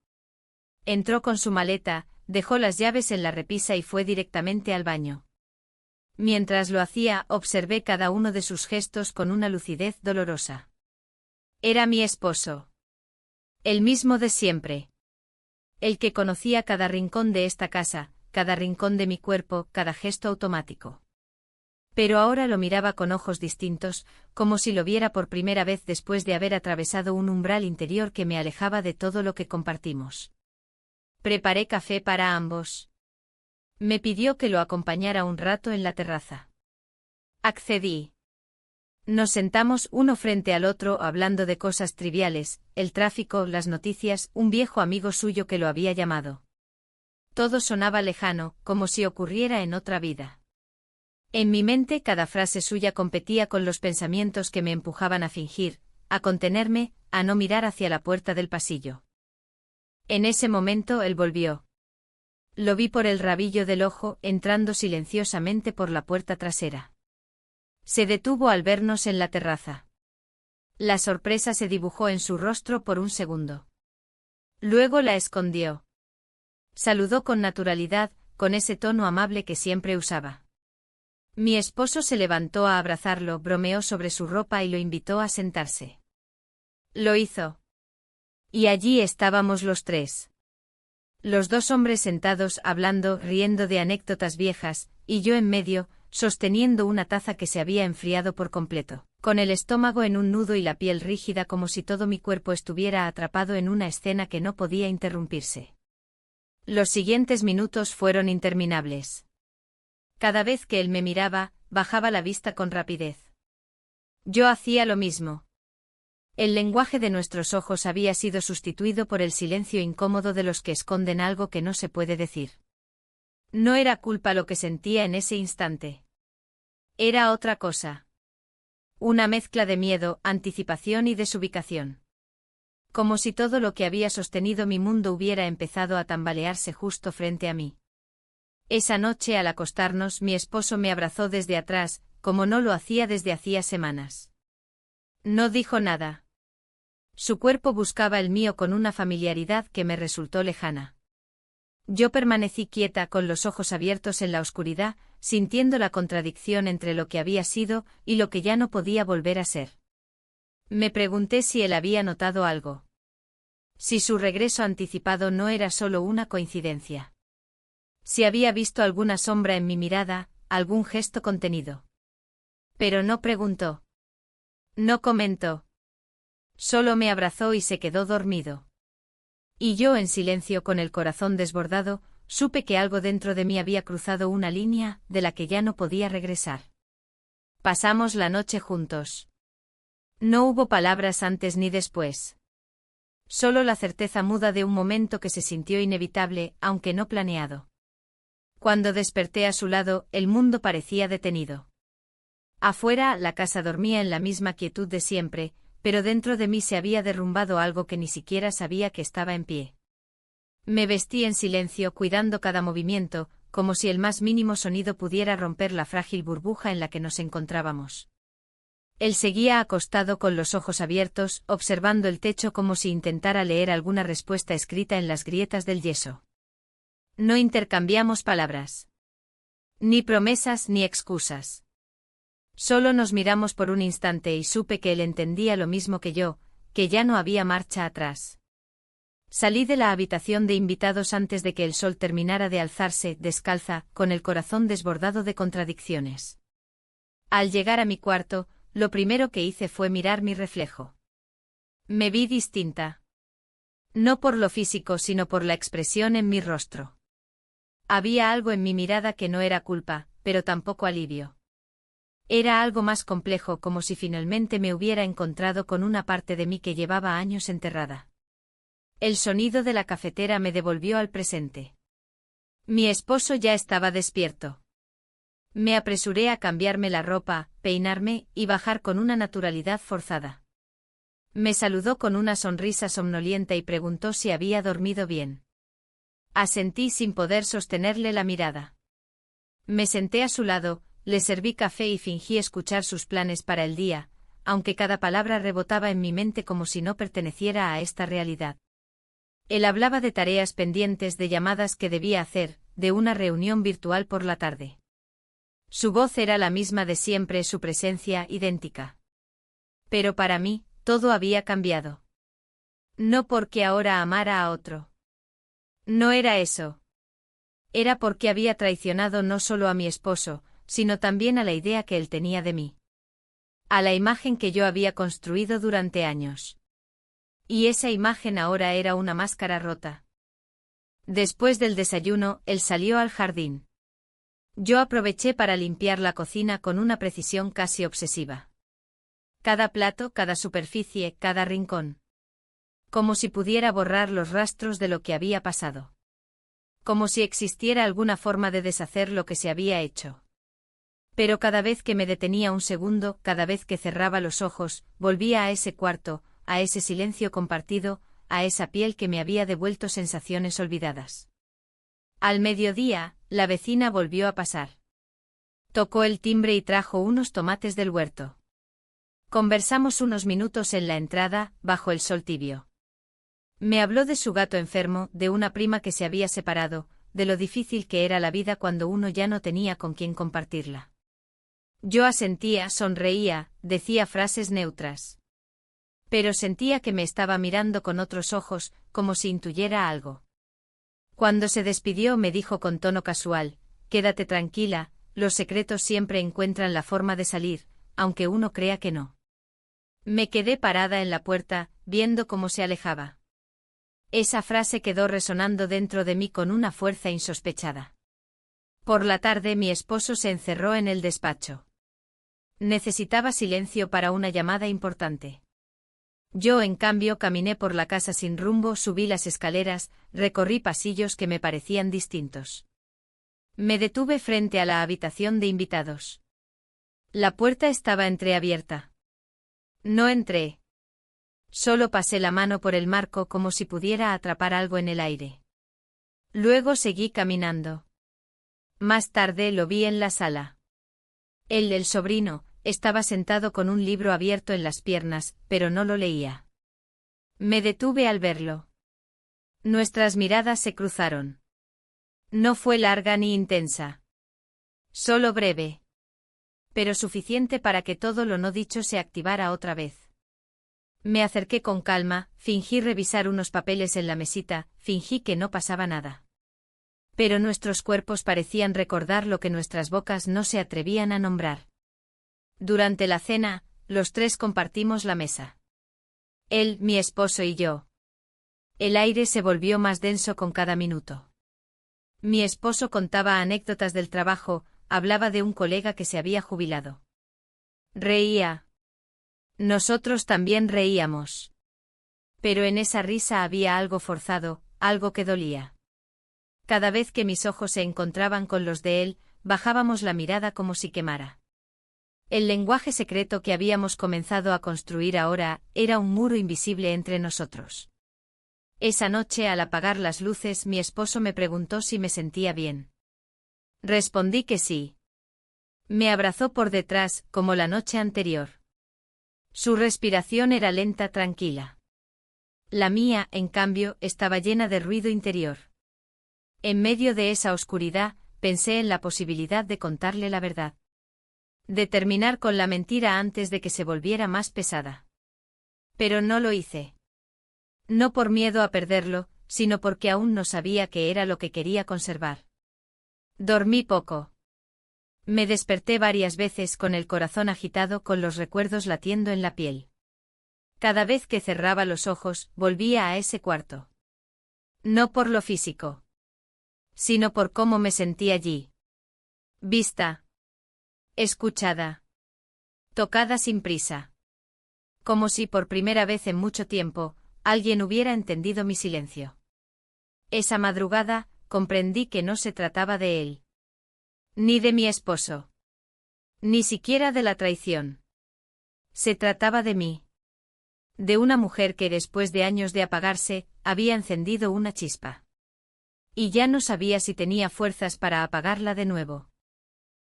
Entró con su maleta, dejó las llaves en la repisa y fue directamente al baño. Mientras lo hacía, observé cada uno de sus gestos con una lucidez dolorosa. Era mi esposo. El mismo de siempre. El que conocía cada rincón de esta casa, cada rincón de mi cuerpo, cada gesto automático. Pero ahora lo miraba con ojos distintos, como si lo viera por primera vez después de haber atravesado un umbral interior que me alejaba de todo lo que compartimos. Preparé café para ambos. Me pidió que lo acompañara un rato en la terraza. Accedí. Nos sentamos uno frente al otro hablando de cosas triviales, el tráfico, las noticias, un viejo amigo suyo que lo había llamado. Todo sonaba lejano, como si ocurriera en otra vida. En mi mente cada frase suya competía con los pensamientos que me empujaban a fingir, a contenerme, a no mirar hacia la puerta del pasillo. En ese momento él volvió. Lo vi por el rabillo del ojo, entrando silenciosamente por la puerta trasera. Se detuvo al vernos en la terraza. La sorpresa se dibujó en su rostro por un segundo. Luego la escondió. Saludó con naturalidad, con ese tono amable que siempre usaba. Mi esposo se levantó a abrazarlo, bromeó sobre su ropa y lo invitó a sentarse. Lo hizo. Y allí estábamos los tres. Los dos hombres sentados hablando, riendo de anécdotas viejas, y yo en medio, sosteniendo una taza que se había enfriado por completo, con el estómago en un nudo y la piel rígida como si todo mi cuerpo estuviera atrapado en una escena que no podía interrumpirse. Los siguientes minutos fueron interminables. Cada vez que él me miraba, bajaba la vista con rapidez. Yo hacía lo mismo. El lenguaje de nuestros ojos había sido sustituido por el silencio incómodo de los que esconden algo que no se puede decir. No era culpa lo que sentía en ese instante. Era otra cosa. Una mezcla de miedo, anticipación y desubicación. Como si todo lo que había sostenido mi mundo hubiera empezado a tambalearse justo frente a mí. Esa noche al acostarnos mi esposo me abrazó desde atrás, como no lo hacía desde hacía semanas. No dijo nada. Su cuerpo buscaba el mío con una familiaridad que me resultó lejana. Yo permanecí quieta con los ojos abiertos en la oscuridad, sintiendo la contradicción entre lo que había sido y lo que ya no podía volver a ser. Me pregunté si él había notado algo. Si su regreso anticipado no era solo una coincidencia. Si había visto alguna sombra en mi mirada, algún gesto contenido. Pero no preguntó. No comentó. Solo me abrazó y se quedó dormido. Y yo en silencio con el corazón desbordado, supe que algo dentro de mí había cruzado una línea de la que ya no podía regresar. Pasamos la noche juntos. No hubo palabras antes ni después. Solo la certeza muda de un momento que se sintió inevitable, aunque no planeado. Cuando desperté a su lado, el mundo parecía detenido. Afuera, la casa dormía en la misma quietud de siempre, pero dentro de mí se había derrumbado algo que ni siquiera sabía que estaba en pie. Me vestí en silencio, cuidando cada movimiento, como si el más mínimo sonido pudiera romper la frágil burbuja en la que nos encontrábamos. Él seguía acostado con los ojos abiertos, observando el techo como si intentara leer alguna respuesta escrita en las grietas del yeso. No intercambiamos palabras. Ni promesas ni excusas. Solo nos miramos por un instante y supe que él entendía lo mismo que yo, que ya no había marcha atrás. Salí de la habitación de invitados antes de que el sol terminara de alzarse, descalza, con el corazón desbordado de contradicciones. Al llegar a mi cuarto, lo primero que hice fue mirar mi reflejo. Me vi distinta. No por lo físico, sino por la expresión en mi rostro. Había algo en mi mirada que no era culpa, pero tampoco alivio. Era algo más complejo, como si finalmente me hubiera encontrado con una parte de mí que llevaba años enterrada. El sonido de la cafetera me devolvió al presente. Mi esposo ya estaba despierto. Me apresuré a cambiarme la ropa, peinarme y bajar con una naturalidad forzada. Me saludó con una sonrisa somnolienta y preguntó si había dormido bien. Asentí sin poder sostenerle la mirada. Me senté a su lado, le serví café y fingí escuchar sus planes para el día, aunque cada palabra rebotaba en mi mente como si no perteneciera a esta realidad. Él hablaba de tareas pendientes, de llamadas que debía hacer, de una reunión virtual por la tarde. Su voz era la misma de siempre, su presencia idéntica. Pero para mí, todo había cambiado. No porque ahora amara a otro. No era eso. Era porque había traicionado no solo a mi esposo, sino también a la idea que él tenía de mí. A la imagen que yo había construido durante años. Y esa imagen ahora era una máscara rota. Después del desayuno, él salió al jardín. Yo aproveché para limpiar la cocina con una precisión casi obsesiva. Cada plato, cada superficie, cada rincón. Como si pudiera borrar los rastros de lo que había pasado. Como si existiera alguna forma de deshacer lo que se había hecho. Pero cada vez que me detenía un segundo, cada vez que cerraba los ojos, volvía a ese cuarto, a ese silencio compartido, a esa piel que me había devuelto sensaciones olvidadas. Al mediodía, la vecina volvió a pasar. Tocó el timbre y trajo unos tomates del huerto. Conversamos unos minutos en la entrada, bajo el sol tibio. Me habló de su gato enfermo, de una prima que se había separado, de lo difícil que era la vida cuando uno ya no tenía con quién compartirla. Yo asentía, sonreía, decía frases neutras. Pero sentía que me estaba mirando con otros ojos, como si intuyera algo. Cuando se despidió me dijo con tono casual, «Quédate tranquila, los secretos siempre encuentran la forma de salir, aunque uno crea que no». Me quedé parada en la puerta, viendo cómo se alejaba. Esa frase quedó resonando dentro de mí con una fuerza insospechada. Por la tarde mi esposo se encerró en el despacho. Necesitaba silencio para una llamada importante. Yo, en cambio, caminé por la casa sin rumbo, subí las escaleras, recorrí pasillos que me parecían distintos. Me detuve frente a la habitación de invitados. La puerta estaba entreabierta. No entré. Solo pasé la mano por el marco como si pudiera atrapar algo en el aire. Luego seguí caminando. Más tarde lo vi en la sala. El sobrino, estaba sentado con un libro abierto en las piernas, pero no lo leía. Me detuve al verlo. Nuestras miradas se cruzaron. No fue larga ni intensa. Solo breve. Pero suficiente para que todo lo no dicho se activara otra vez. Me acerqué con calma, fingí revisar unos papeles en la mesita, fingí que no pasaba nada. Pero nuestros cuerpos parecían recordar lo que nuestras bocas no se atrevían a nombrar. Durante la cena, los tres compartimos la mesa. Él, mi esposo y yo. El aire se volvió más denso con cada minuto. Mi esposo contaba anécdotas del trabajo, hablaba de un colega que se había jubilado. Reía. Nosotros también reíamos. Pero en esa risa había algo forzado, algo que dolía. Cada vez que mis ojos se encontraban con los de él, bajábamos la mirada como si quemara. El lenguaje secreto que habíamos comenzado a construir ahora era un muro invisible entre nosotros. Esa noche, al apagar las luces, mi esposo me preguntó si me sentía bien. Respondí que sí. Me abrazó por detrás, como la noche anterior. Su respiración era lenta, tranquila. La mía, en cambio, estaba llena de ruido interior. En medio de esa oscuridad, pensé en la posibilidad de contarle la verdad. De terminar con la mentira antes de que se volviera más pesada. Pero no lo hice. No por miedo a perderlo, sino porque aún no sabía qué era lo que quería conservar. Dormí poco. Me desperté varias veces con el corazón agitado, con los recuerdos latiendo en la piel. Cada vez que cerraba los ojos, volvía a ese cuarto. No por lo físico, sino por cómo me sentí allí. Vista. Escuchada. Tocada sin prisa. Como si por primera vez en mucho tiempo, alguien hubiera entendido mi silencio. Esa madrugada, comprendí que no se trataba de él. Ni de mi esposo. Ni siquiera de la traición. Se trataba de mí. De una mujer que después de años de apagarse, había encendido una chispa. Y ya no sabía si tenía fuerzas para apagarla de nuevo.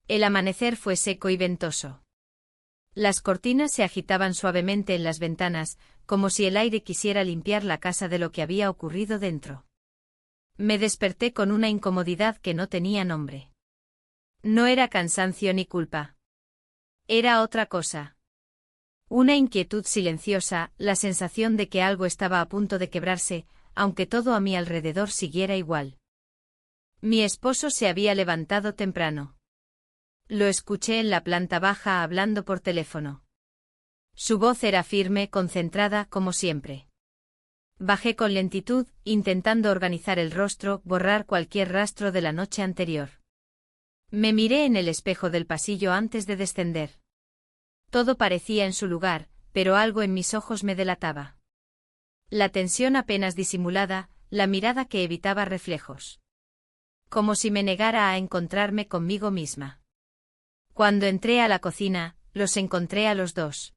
El amanecer fue seco y ventoso. Las cortinas se agitaban suavemente en las ventanas, como si el aire quisiera limpiar la casa de lo que había ocurrido dentro. Me desperté con una incomodidad que no tenía nombre. No era cansancio ni culpa. Era otra cosa. Una inquietud silenciosa, la sensación de que algo estaba a punto de quebrarse, aunque todo a mi alrededor siguiera igual. Mi esposo se había levantado temprano. Lo escuché en la planta baja hablando por teléfono. Su voz era firme, concentrada, como siempre. Bajé con lentitud, intentando organizar el rostro, borrar cualquier rastro de la noche anterior. Me miré en el espejo del pasillo antes de descender. Todo parecía en su lugar, pero algo en mis ojos me delataba. La tensión apenas disimulada, la mirada que evitaba reflejos. Como si me negara a encontrarme conmigo misma. Cuando entré a la cocina, los encontré a los dos.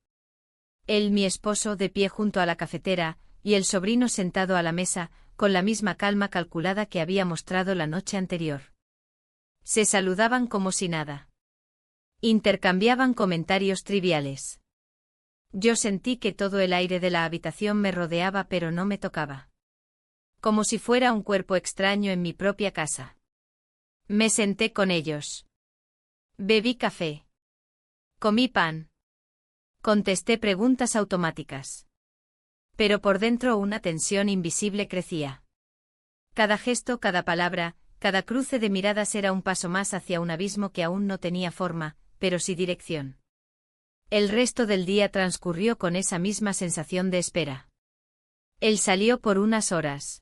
Él, mi esposo, de pie junto a la cafetera, y el sobrino sentado a la mesa, con la misma calma calculada que había mostrado la noche anterior. Se saludaban como si nada. Intercambiaban comentarios triviales. Yo sentí que todo el aire de la habitación me rodeaba, pero no me tocaba. Como si fuera un cuerpo extraño en mi propia casa. Me senté con ellos. Bebí café. Comí pan. Contesté preguntas automáticas. Pero por dentro una tensión invisible crecía. Cada gesto, cada palabra, cada cruce de miradas era un paso más hacia un abismo que aún no tenía forma, pero sí dirección. El resto del día transcurrió con esa misma sensación de espera. Él salió por unas horas.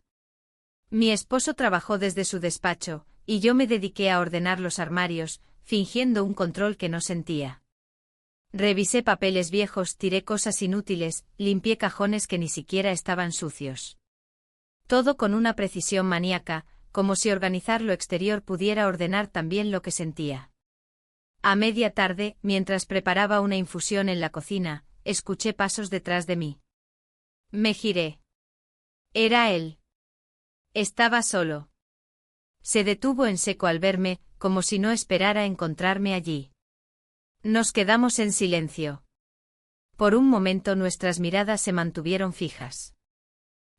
Mi esposo trabajó desde su despacho, y yo me dediqué a ordenar los armarios, fingiendo un control que no sentía. Revisé papeles viejos, tiré cosas inútiles, limpié cajones que ni siquiera estaban sucios. Todo con una precisión maníaca, como si organizar lo exterior pudiera ordenar también lo que sentía. A media tarde, mientras preparaba una infusión en la cocina, escuché pasos detrás de mí. Me giré. Era él. Estaba solo. Se detuvo en seco al verme, como si no esperara encontrarme allí. Nos quedamos en silencio. Por un momento nuestras miradas se mantuvieron fijas.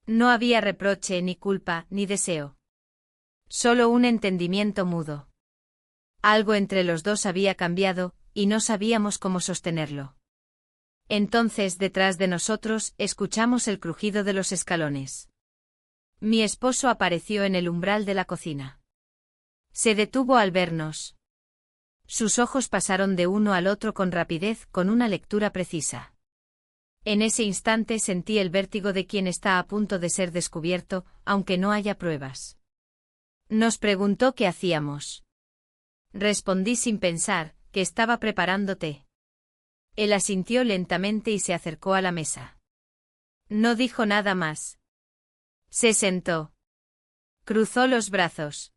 No había reproche, ni culpa, ni deseo. Solo un entendimiento mudo. Algo entre los dos había cambiado, y no sabíamos cómo sostenerlo. Entonces, detrás de nosotros, escuchamos el crujido de los escalones. Mi esposo apareció en el umbral de la cocina. Se detuvo al vernos. Sus ojos pasaron de uno al otro con rapidez, con una lectura precisa. En ese instante sentí el vértigo de quien está a punto de ser descubierto, aunque no haya pruebas. Nos preguntó qué hacíamos. Respondí sin pensar, que estaba preparando té. Él asintió lentamente y se acercó a la mesa. No dijo nada más. Se sentó. Cruzó los brazos.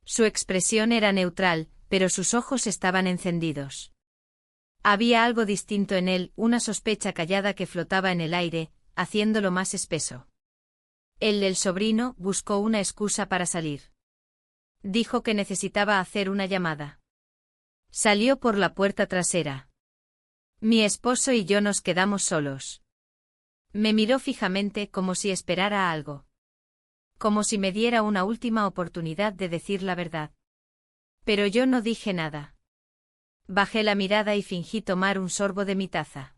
Su expresión era neutral, pero sus ojos estaban encendidos. Había algo distinto en él, una sospecha callada que flotaba en el aire, haciéndolo más espeso. El sobrino buscó una excusa para salir. Dijo que necesitaba hacer una llamada. Salió por la puerta trasera. Mi esposo y yo nos quedamos solos. Me miró fijamente como si esperara algo. Como si me diera una última oportunidad de decir la verdad. Pero yo no dije nada. Bajé la mirada y fingí tomar un sorbo de mi taza.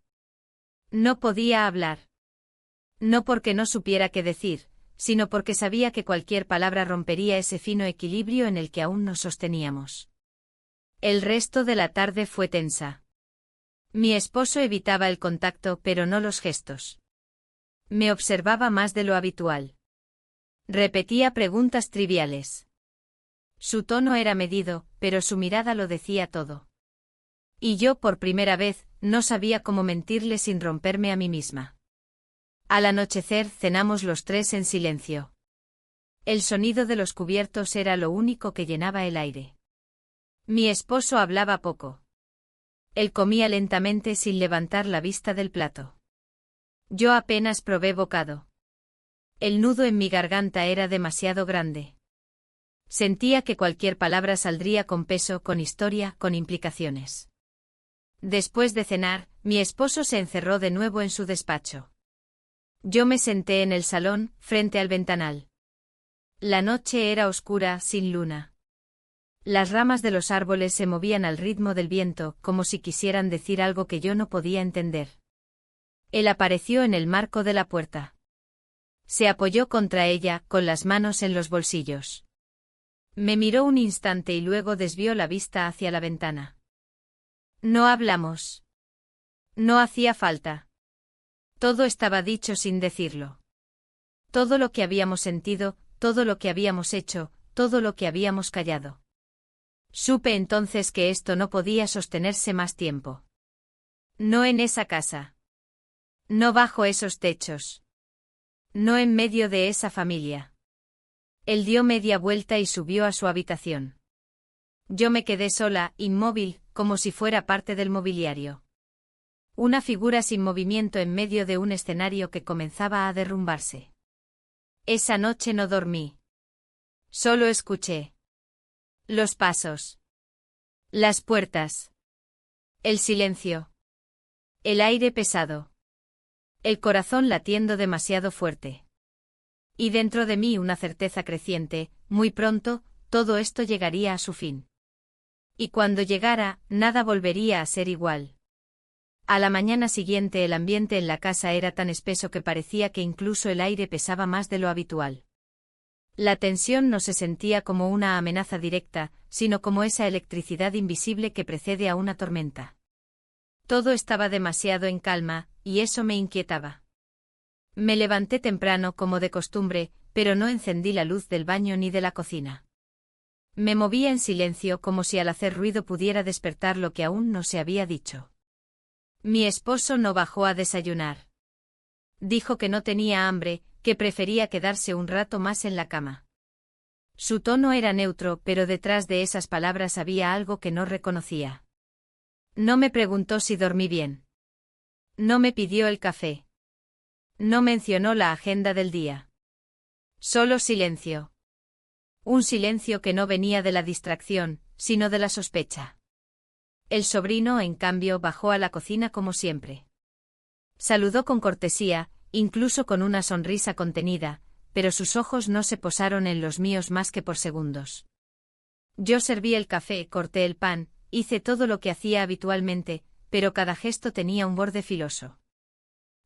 No podía hablar. No porque no supiera qué decir, sino porque sabía que cualquier palabra rompería ese fino equilibrio en el que aún nos sosteníamos. El resto de la tarde fue tensa. Mi esposo evitaba el contacto pero no los gestos. Me observaba más de lo habitual. Repetía preguntas triviales. Su tono era medido, pero su mirada lo decía todo. Y yo, por primera vez, no sabía cómo mentirle sin romperme a mí misma. Al anochecer cenamos los tres en silencio. El sonido de los cubiertos era lo único que llenaba el aire. Mi esposo hablaba poco. Él comía lentamente sin levantar la vista del plato. Yo apenas probé bocado. El nudo en mi garganta era demasiado grande. Sentía que cualquier palabra saldría con peso, con historia, con implicaciones. Después de cenar, mi esposo se encerró de nuevo en su despacho. Yo me senté en el salón, frente al ventanal. La noche era oscura, sin luna. Las ramas de los árboles se movían al ritmo del viento, como si quisieran decir algo que yo no podía entender. Él apareció en el marco de la puerta. Se apoyó contra ella, con las manos en los bolsillos. Me miró un instante y luego desvió la vista hacia la ventana. No hablamos. No hacía falta. Todo estaba dicho sin decirlo. Todo lo que habíamos sentido, todo lo que habíamos hecho, todo lo que habíamos callado. Supe entonces que esto no podía sostenerse más tiempo. No en esa casa. No bajo esos techos. No en medio de esa familia. Él dio media vuelta y subió a su habitación. Yo me quedé sola, inmóvil, como si fuera parte del mobiliario. Una figura sin movimiento en medio de un escenario que comenzaba a derrumbarse. Esa noche no dormí. Solo escuché. Los pasos. Las puertas. El silencio. El aire pesado. El corazón latiendo demasiado fuerte. Y dentro de mí una certeza creciente, muy pronto, todo esto llegaría a su fin. Y cuando llegara, nada volvería a ser igual. A la mañana siguiente el ambiente en la casa era tan espeso que parecía que incluso el aire pesaba más de lo habitual. La tensión no se sentía como una amenaza directa, sino como esa electricidad invisible que precede a una tormenta. Todo estaba demasiado en calma, y eso me inquietaba. Me levanté temprano como de costumbre, pero no encendí la luz del baño ni de la cocina. Me movía en silencio como si al hacer ruido pudiera despertar lo que aún no se había dicho. Mi esposo no bajó a desayunar. Dijo que no tenía hambre, que prefería quedarse un rato más en la cama. Su tono era neutro, pero detrás de esas palabras había algo que no reconocía. No me preguntó si dormí bien. No me pidió el café. No mencionó la agenda del día. Solo silencio. Un silencio que no venía de la distracción, sino de la sospecha. El sobrino, en cambio, bajó a la cocina como siempre. Saludó con cortesía, incluso con una sonrisa contenida, pero sus ojos no se posaron en los míos más que por segundos. Yo serví el café, corté el pan, hice todo lo que hacía habitualmente, pero cada gesto tenía un borde filoso.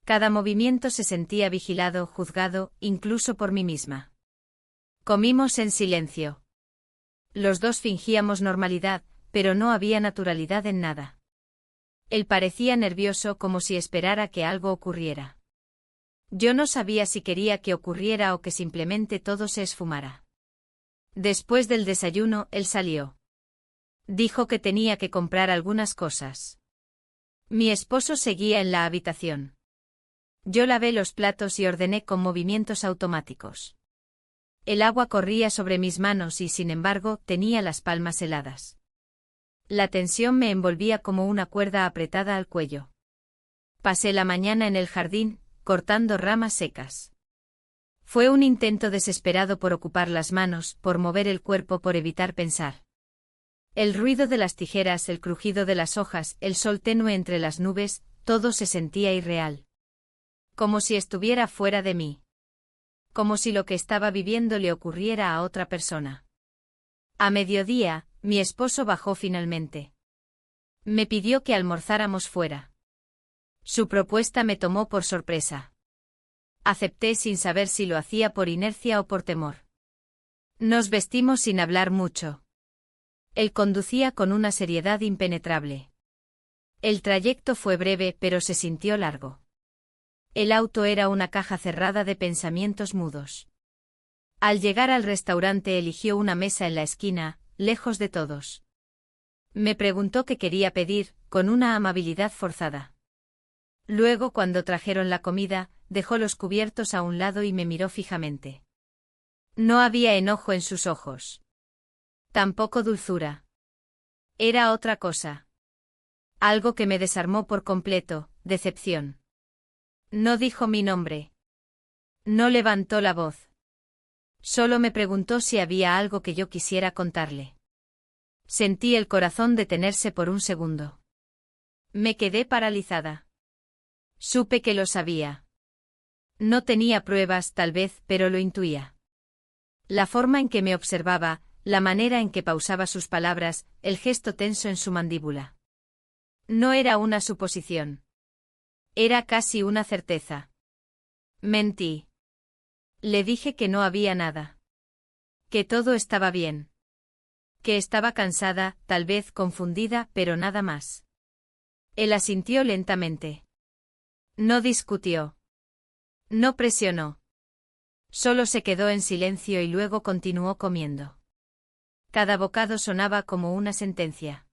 Cada movimiento se sentía vigilado, juzgado, incluso por mí misma. Comimos en silencio. Los dos fingíamos normalidad, pero no había naturalidad en nada. Él parecía nervioso como si esperara que algo ocurriera. Yo no sabía si quería que ocurriera o que simplemente todo se esfumara. Después del desayuno, él salió. Dijo que tenía que comprar algunas cosas. Mi esposo seguía en la habitación. Yo lavé los platos y ordené con movimientos automáticos. El agua corría sobre mis manos y, sin embargo, tenía las palmas heladas. La tensión me envolvía como una cuerda apretada al cuello. Pasé la mañana en el jardín, cortando ramas secas. Fue un intento desesperado por ocupar las manos, por mover el cuerpo, por evitar pensar. El ruido de las tijeras, el crujido de las hojas, el sol tenue entre las nubes, todo se sentía irreal. Como si estuviera fuera de mí. Como si lo que estaba viviendo le ocurriera a otra persona. A mediodía, mi esposo bajó finalmente. Me pidió que almorzáramos fuera. Su propuesta me tomó por sorpresa. Acepté sin saber si lo hacía por inercia o por temor. Nos vestimos sin hablar mucho. Él conducía con una seriedad impenetrable. El trayecto fue breve, pero se sintió largo. El auto era una caja cerrada de pensamientos mudos. Al llegar al restaurante eligió una mesa en la esquina, lejos de todos. Me preguntó qué quería pedir, con una amabilidad forzada. Luego, cuando trajeron la comida, dejó los cubiertos a un lado y me miró fijamente. No había enojo en sus ojos. Tampoco dulzura. Era otra cosa. Algo que me desarmó por completo, decepción. No dijo mi nombre. No levantó la voz. Solo me preguntó si había algo que yo quisiera contarle. Sentí el corazón detenerse por un segundo. Me quedé paralizada. Supe que lo sabía. No tenía pruebas, tal vez, pero lo intuía. La forma en que me observaba, la manera en que pausaba sus palabras, el gesto tenso en su mandíbula. No era una suposición. Era casi una certeza. Mentí. Le dije que no había nada. Que todo estaba bien. Que estaba cansada, tal vez confundida, pero nada más. Él asintió lentamente. No discutió. No presionó. Solo se quedó en silencio y luego continuó comiendo. Cada bocado sonaba como una sentencia.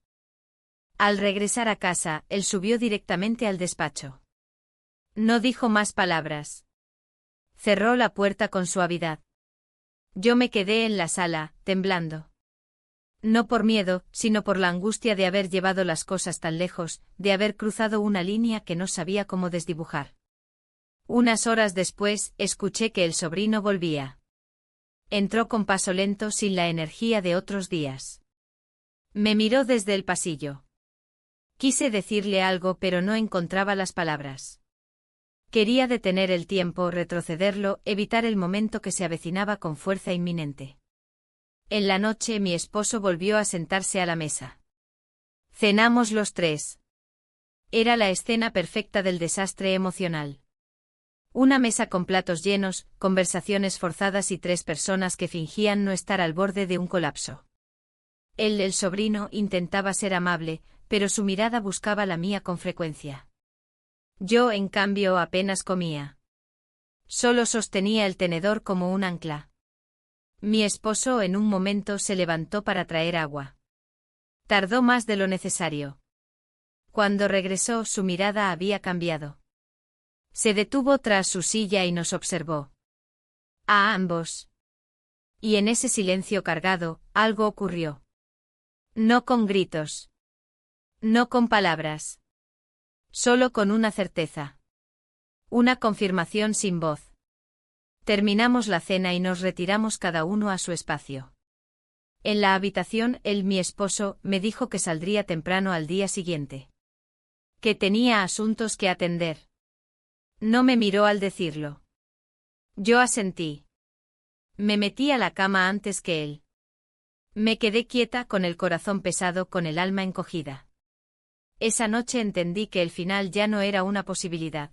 Al regresar a casa, él subió directamente al despacho. No dijo más palabras. Cerró la puerta con suavidad. Yo me quedé en la sala, temblando. No por miedo, sino por la angustia de haber llevado las cosas tan lejos, de haber cruzado una línea que no sabía cómo desdibujar. Unas horas después, escuché que el sobrino volvía. Entró con paso lento, sin la energía de otros días. Me miró desde el pasillo. Quise decirle algo, pero no encontraba las palabras. Quería detener el tiempo, retrocederlo, evitar el momento que se avecinaba con fuerza inminente. En la noche mi esposo volvió a sentarse a la mesa. Cenamos los tres. Era la escena perfecta del desastre emocional. Una mesa con platos llenos, conversaciones forzadas y 3 personas que fingían no estar al borde de un colapso. Él, el sobrino, intentaba ser amable, pero su mirada buscaba la mía con frecuencia. Yo, en cambio, apenas comía. Solo sostenía el tenedor como un ancla. Mi esposo en un momento se levantó para traer agua. Tardó más de lo necesario. Cuando regresó, su mirada había cambiado. Se detuvo tras su silla y nos observó. A ambos. Y en ese silencio cargado, algo ocurrió. No con gritos. No con palabras. Solo con una certeza. Una confirmación sin voz. Terminamos la cena y nos retiramos cada uno a su espacio. En la habitación, él, mi esposo, me dijo que saldría temprano al día siguiente. Que tenía asuntos que atender. No me miró al decirlo. Yo asentí. Me metí a la cama antes que él. Me quedé quieta, con el corazón pesado, con el alma encogida. Esa noche entendí que el final ya no era una posibilidad.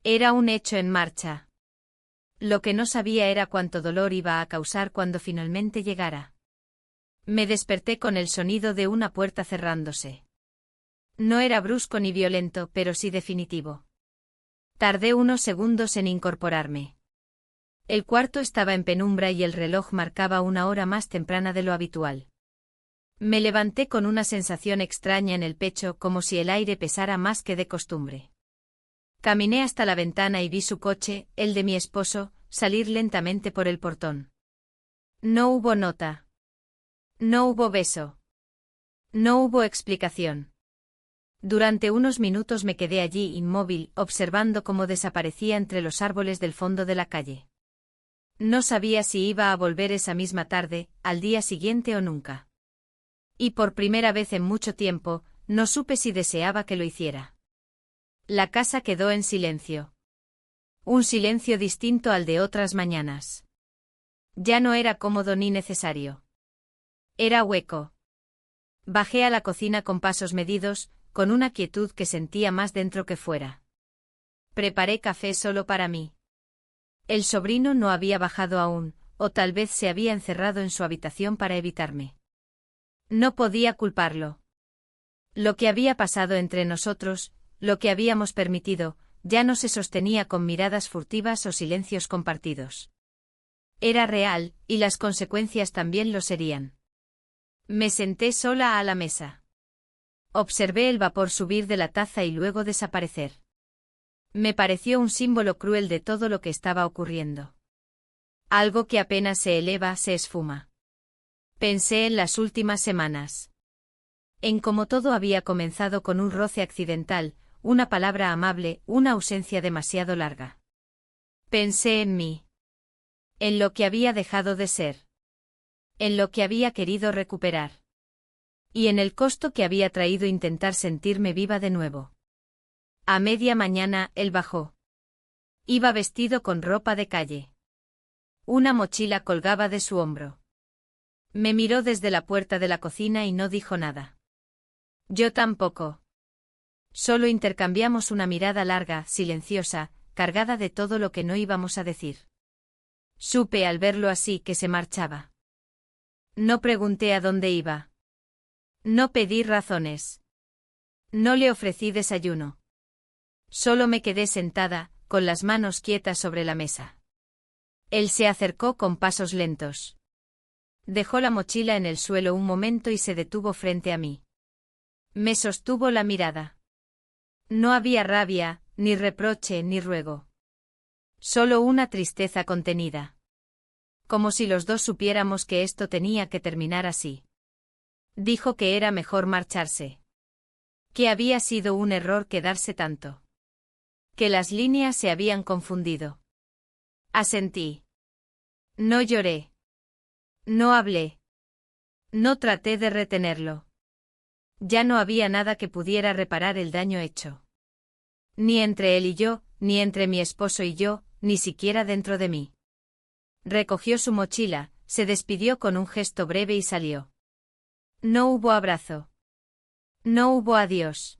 Era un hecho en marcha. Lo que no sabía era cuánto dolor iba a causar cuando finalmente llegara. Me desperté con el sonido de una puerta cerrándose. No era brusco ni violento, pero sí definitivo. Tardé unos segundos en incorporarme. El cuarto estaba en penumbra y el reloj marcaba una hora más temprana de lo habitual. Me levanté con una sensación extraña en el pecho, como si el aire pesara más que de costumbre. Caminé hasta la ventana y vi su coche, el de mi esposo, salir lentamente por el portón. No hubo nota. No hubo beso. No hubo explicación. Durante unos minutos me quedé allí inmóvil, observando cómo desaparecía entre los árboles del fondo de la calle. No sabía si iba a volver esa misma tarde, al día siguiente o nunca. Y por primera vez en mucho tiempo, no supe si deseaba que lo hiciera. La casa quedó en silencio. Un silencio distinto al de otras mañanas. Ya no era cómodo ni necesario. Era hueco. Bajé a la cocina con pasos medidos, con una quietud que sentía más dentro que fuera. Preparé café solo para mí. El sobrino no había bajado aún, o tal vez se había encerrado en su habitación para evitarme. No podía culparlo. Lo que había pasado entre nosotros, lo que habíamos permitido, ya no se sostenía con miradas furtivas o silencios compartidos. Era real, y las consecuencias también lo serían. Me senté sola a la mesa. Observé el vapor subir de la taza y luego desaparecer. Me pareció un símbolo cruel de todo lo que estaba ocurriendo. Algo que apenas se eleva se esfuma. Pensé en las últimas semanas. En cómo todo había comenzado con un roce accidental, una palabra amable, una ausencia demasiado larga. Pensé en mí. En lo que había dejado de ser. En lo que había querido recuperar. Y en el costo que había traído intentar sentirme viva de nuevo. A media mañana, él bajó. Iba vestido con ropa de calle. Una mochila colgaba de su hombro. Me miró desde la puerta de la cocina y no dijo nada. Yo tampoco. Solo intercambiamos una mirada larga, silenciosa, cargada de todo lo que no íbamos a decir. Supe al verlo así que se marchaba. No pregunté a dónde iba. No pedí razones. No le ofrecí desayuno. Solo me quedé sentada, con las manos quietas sobre la mesa. Él se acercó con pasos lentos. Dejó la mochila en el suelo un momento y se detuvo frente a mí. Me sostuvo la mirada. No había rabia, ni reproche, ni ruego. Solo una tristeza contenida. Como si los dos supiéramos que esto tenía que terminar así. Dijo que era mejor marcharse. Que había sido un error quedarse tanto. Que las líneas se habían confundido. Asentí. No lloré. No hablé. No traté de retenerlo. Ya no había nada que pudiera reparar el daño hecho. Ni entre él y yo, ni entre mi esposo y yo, ni siquiera dentro de mí. Recogió su mochila, se despidió con un gesto breve y salió. No hubo abrazo. No hubo adiós.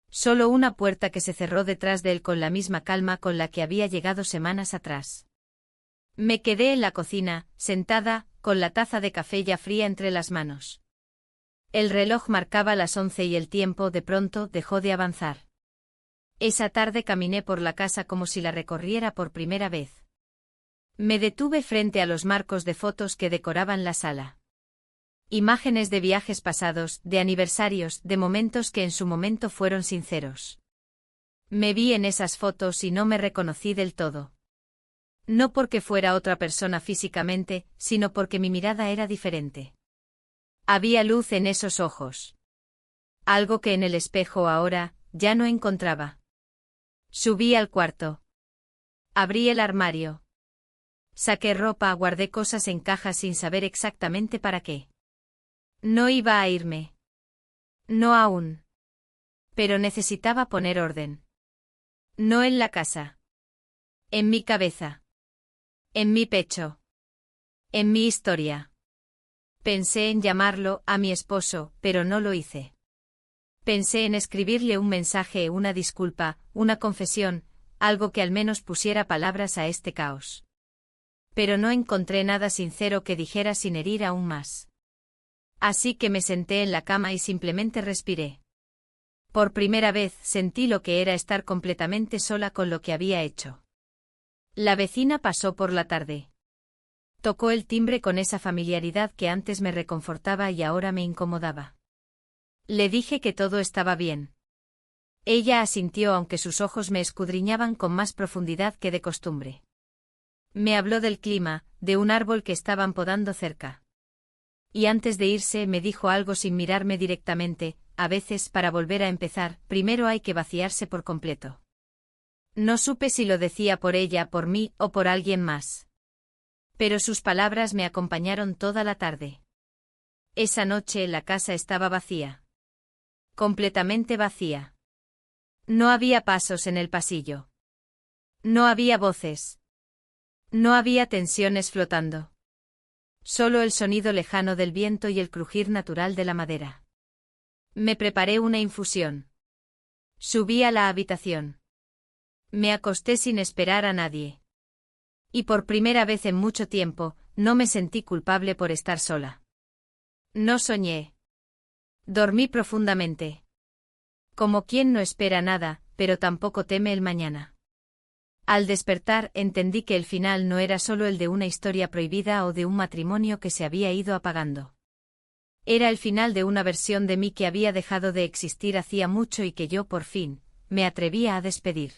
Solo una puerta que se cerró detrás de él con la misma calma con la que había llegado semanas atrás. Me quedé en la cocina, sentada, con la taza de café ya fría entre las manos. El reloj marcaba las 11 y el tiempo de pronto dejó de avanzar. Esa tarde caminé por la casa como si la recorriera por primera vez. Me detuve frente a los marcos de fotos que decoraban la sala. Imágenes de viajes pasados, de aniversarios, de momentos que en su momento fueron sinceros. Me vi en esas fotos y no me reconocí del todo. No porque fuera otra persona físicamente, sino porque mi mirada era diferente. Había luz en esos ojos. Algo que en el espejo ahora, ya no encontraba. Subí al cuarto. Abrí el armario. Saqué ropa, guardé cosas en cajas sin saber exactamente para qué. No iba a irme. No aún. Pero necesitaba poner orden. No en la casa. En mi cabeza. En mi pecho. En mi historia. Pensé en llamarlo a mi esposo, pero no lo hice. Pensé en escribirle un mensaje, una disculpa, una confesión, algo que al menos pusiera palabras a este caos. Pero no encontré nada sincero que dijera sin herir aún más. Así que me senté en la cama y simplemente respiré. Por primera vez sentí lo que era estar completamente sola con lo que había hecho. La vecina pasó por la tarde. Tocó el timbre con esa familiaridad que antes me reconfortaba y ahora me incomodaba. Le dije que todo estaba bien. Ella asintió aunque sus ojos me escudriñaban con más profundidad que de costumbre. Me habló del clima, de un árbol que estaban podando cerca. Y antes de irse me dijo algo sin mirarme directamente: a veces para volver a empezar, primero hay que vaciarse por completo. No supe si lo decía por ella, por mí o por alguien más. Pero sus palabras me acompañaron toda la tarde. Esa noche la casa estaba vacía. Completamente vacía. No había pasos en el pasillo. No había voces. No había tensiones flotando. Solo el sonido lejano del viento y el crujir natural de la madera. Me preparé una infusión. Subí a la habitación. Me acosté sin esperar a nadie. Y por primera vez en mucho tiempo, no me sentí culpable por estar sola. No soñé. Dormí profundamente. Como quien no espera nada, pero tampoco teme el mañana. Al despertar entendí que el final no era solo el de una historia prohibida o de un matrimonio que se había ido apagando. Era el final de una versión de mí que había dejado de existir hacía mucho y que yo por fin, me atrevía a despedir.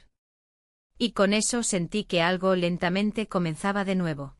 Y con eso sentí que algo lentamente comenzaba de nuevo.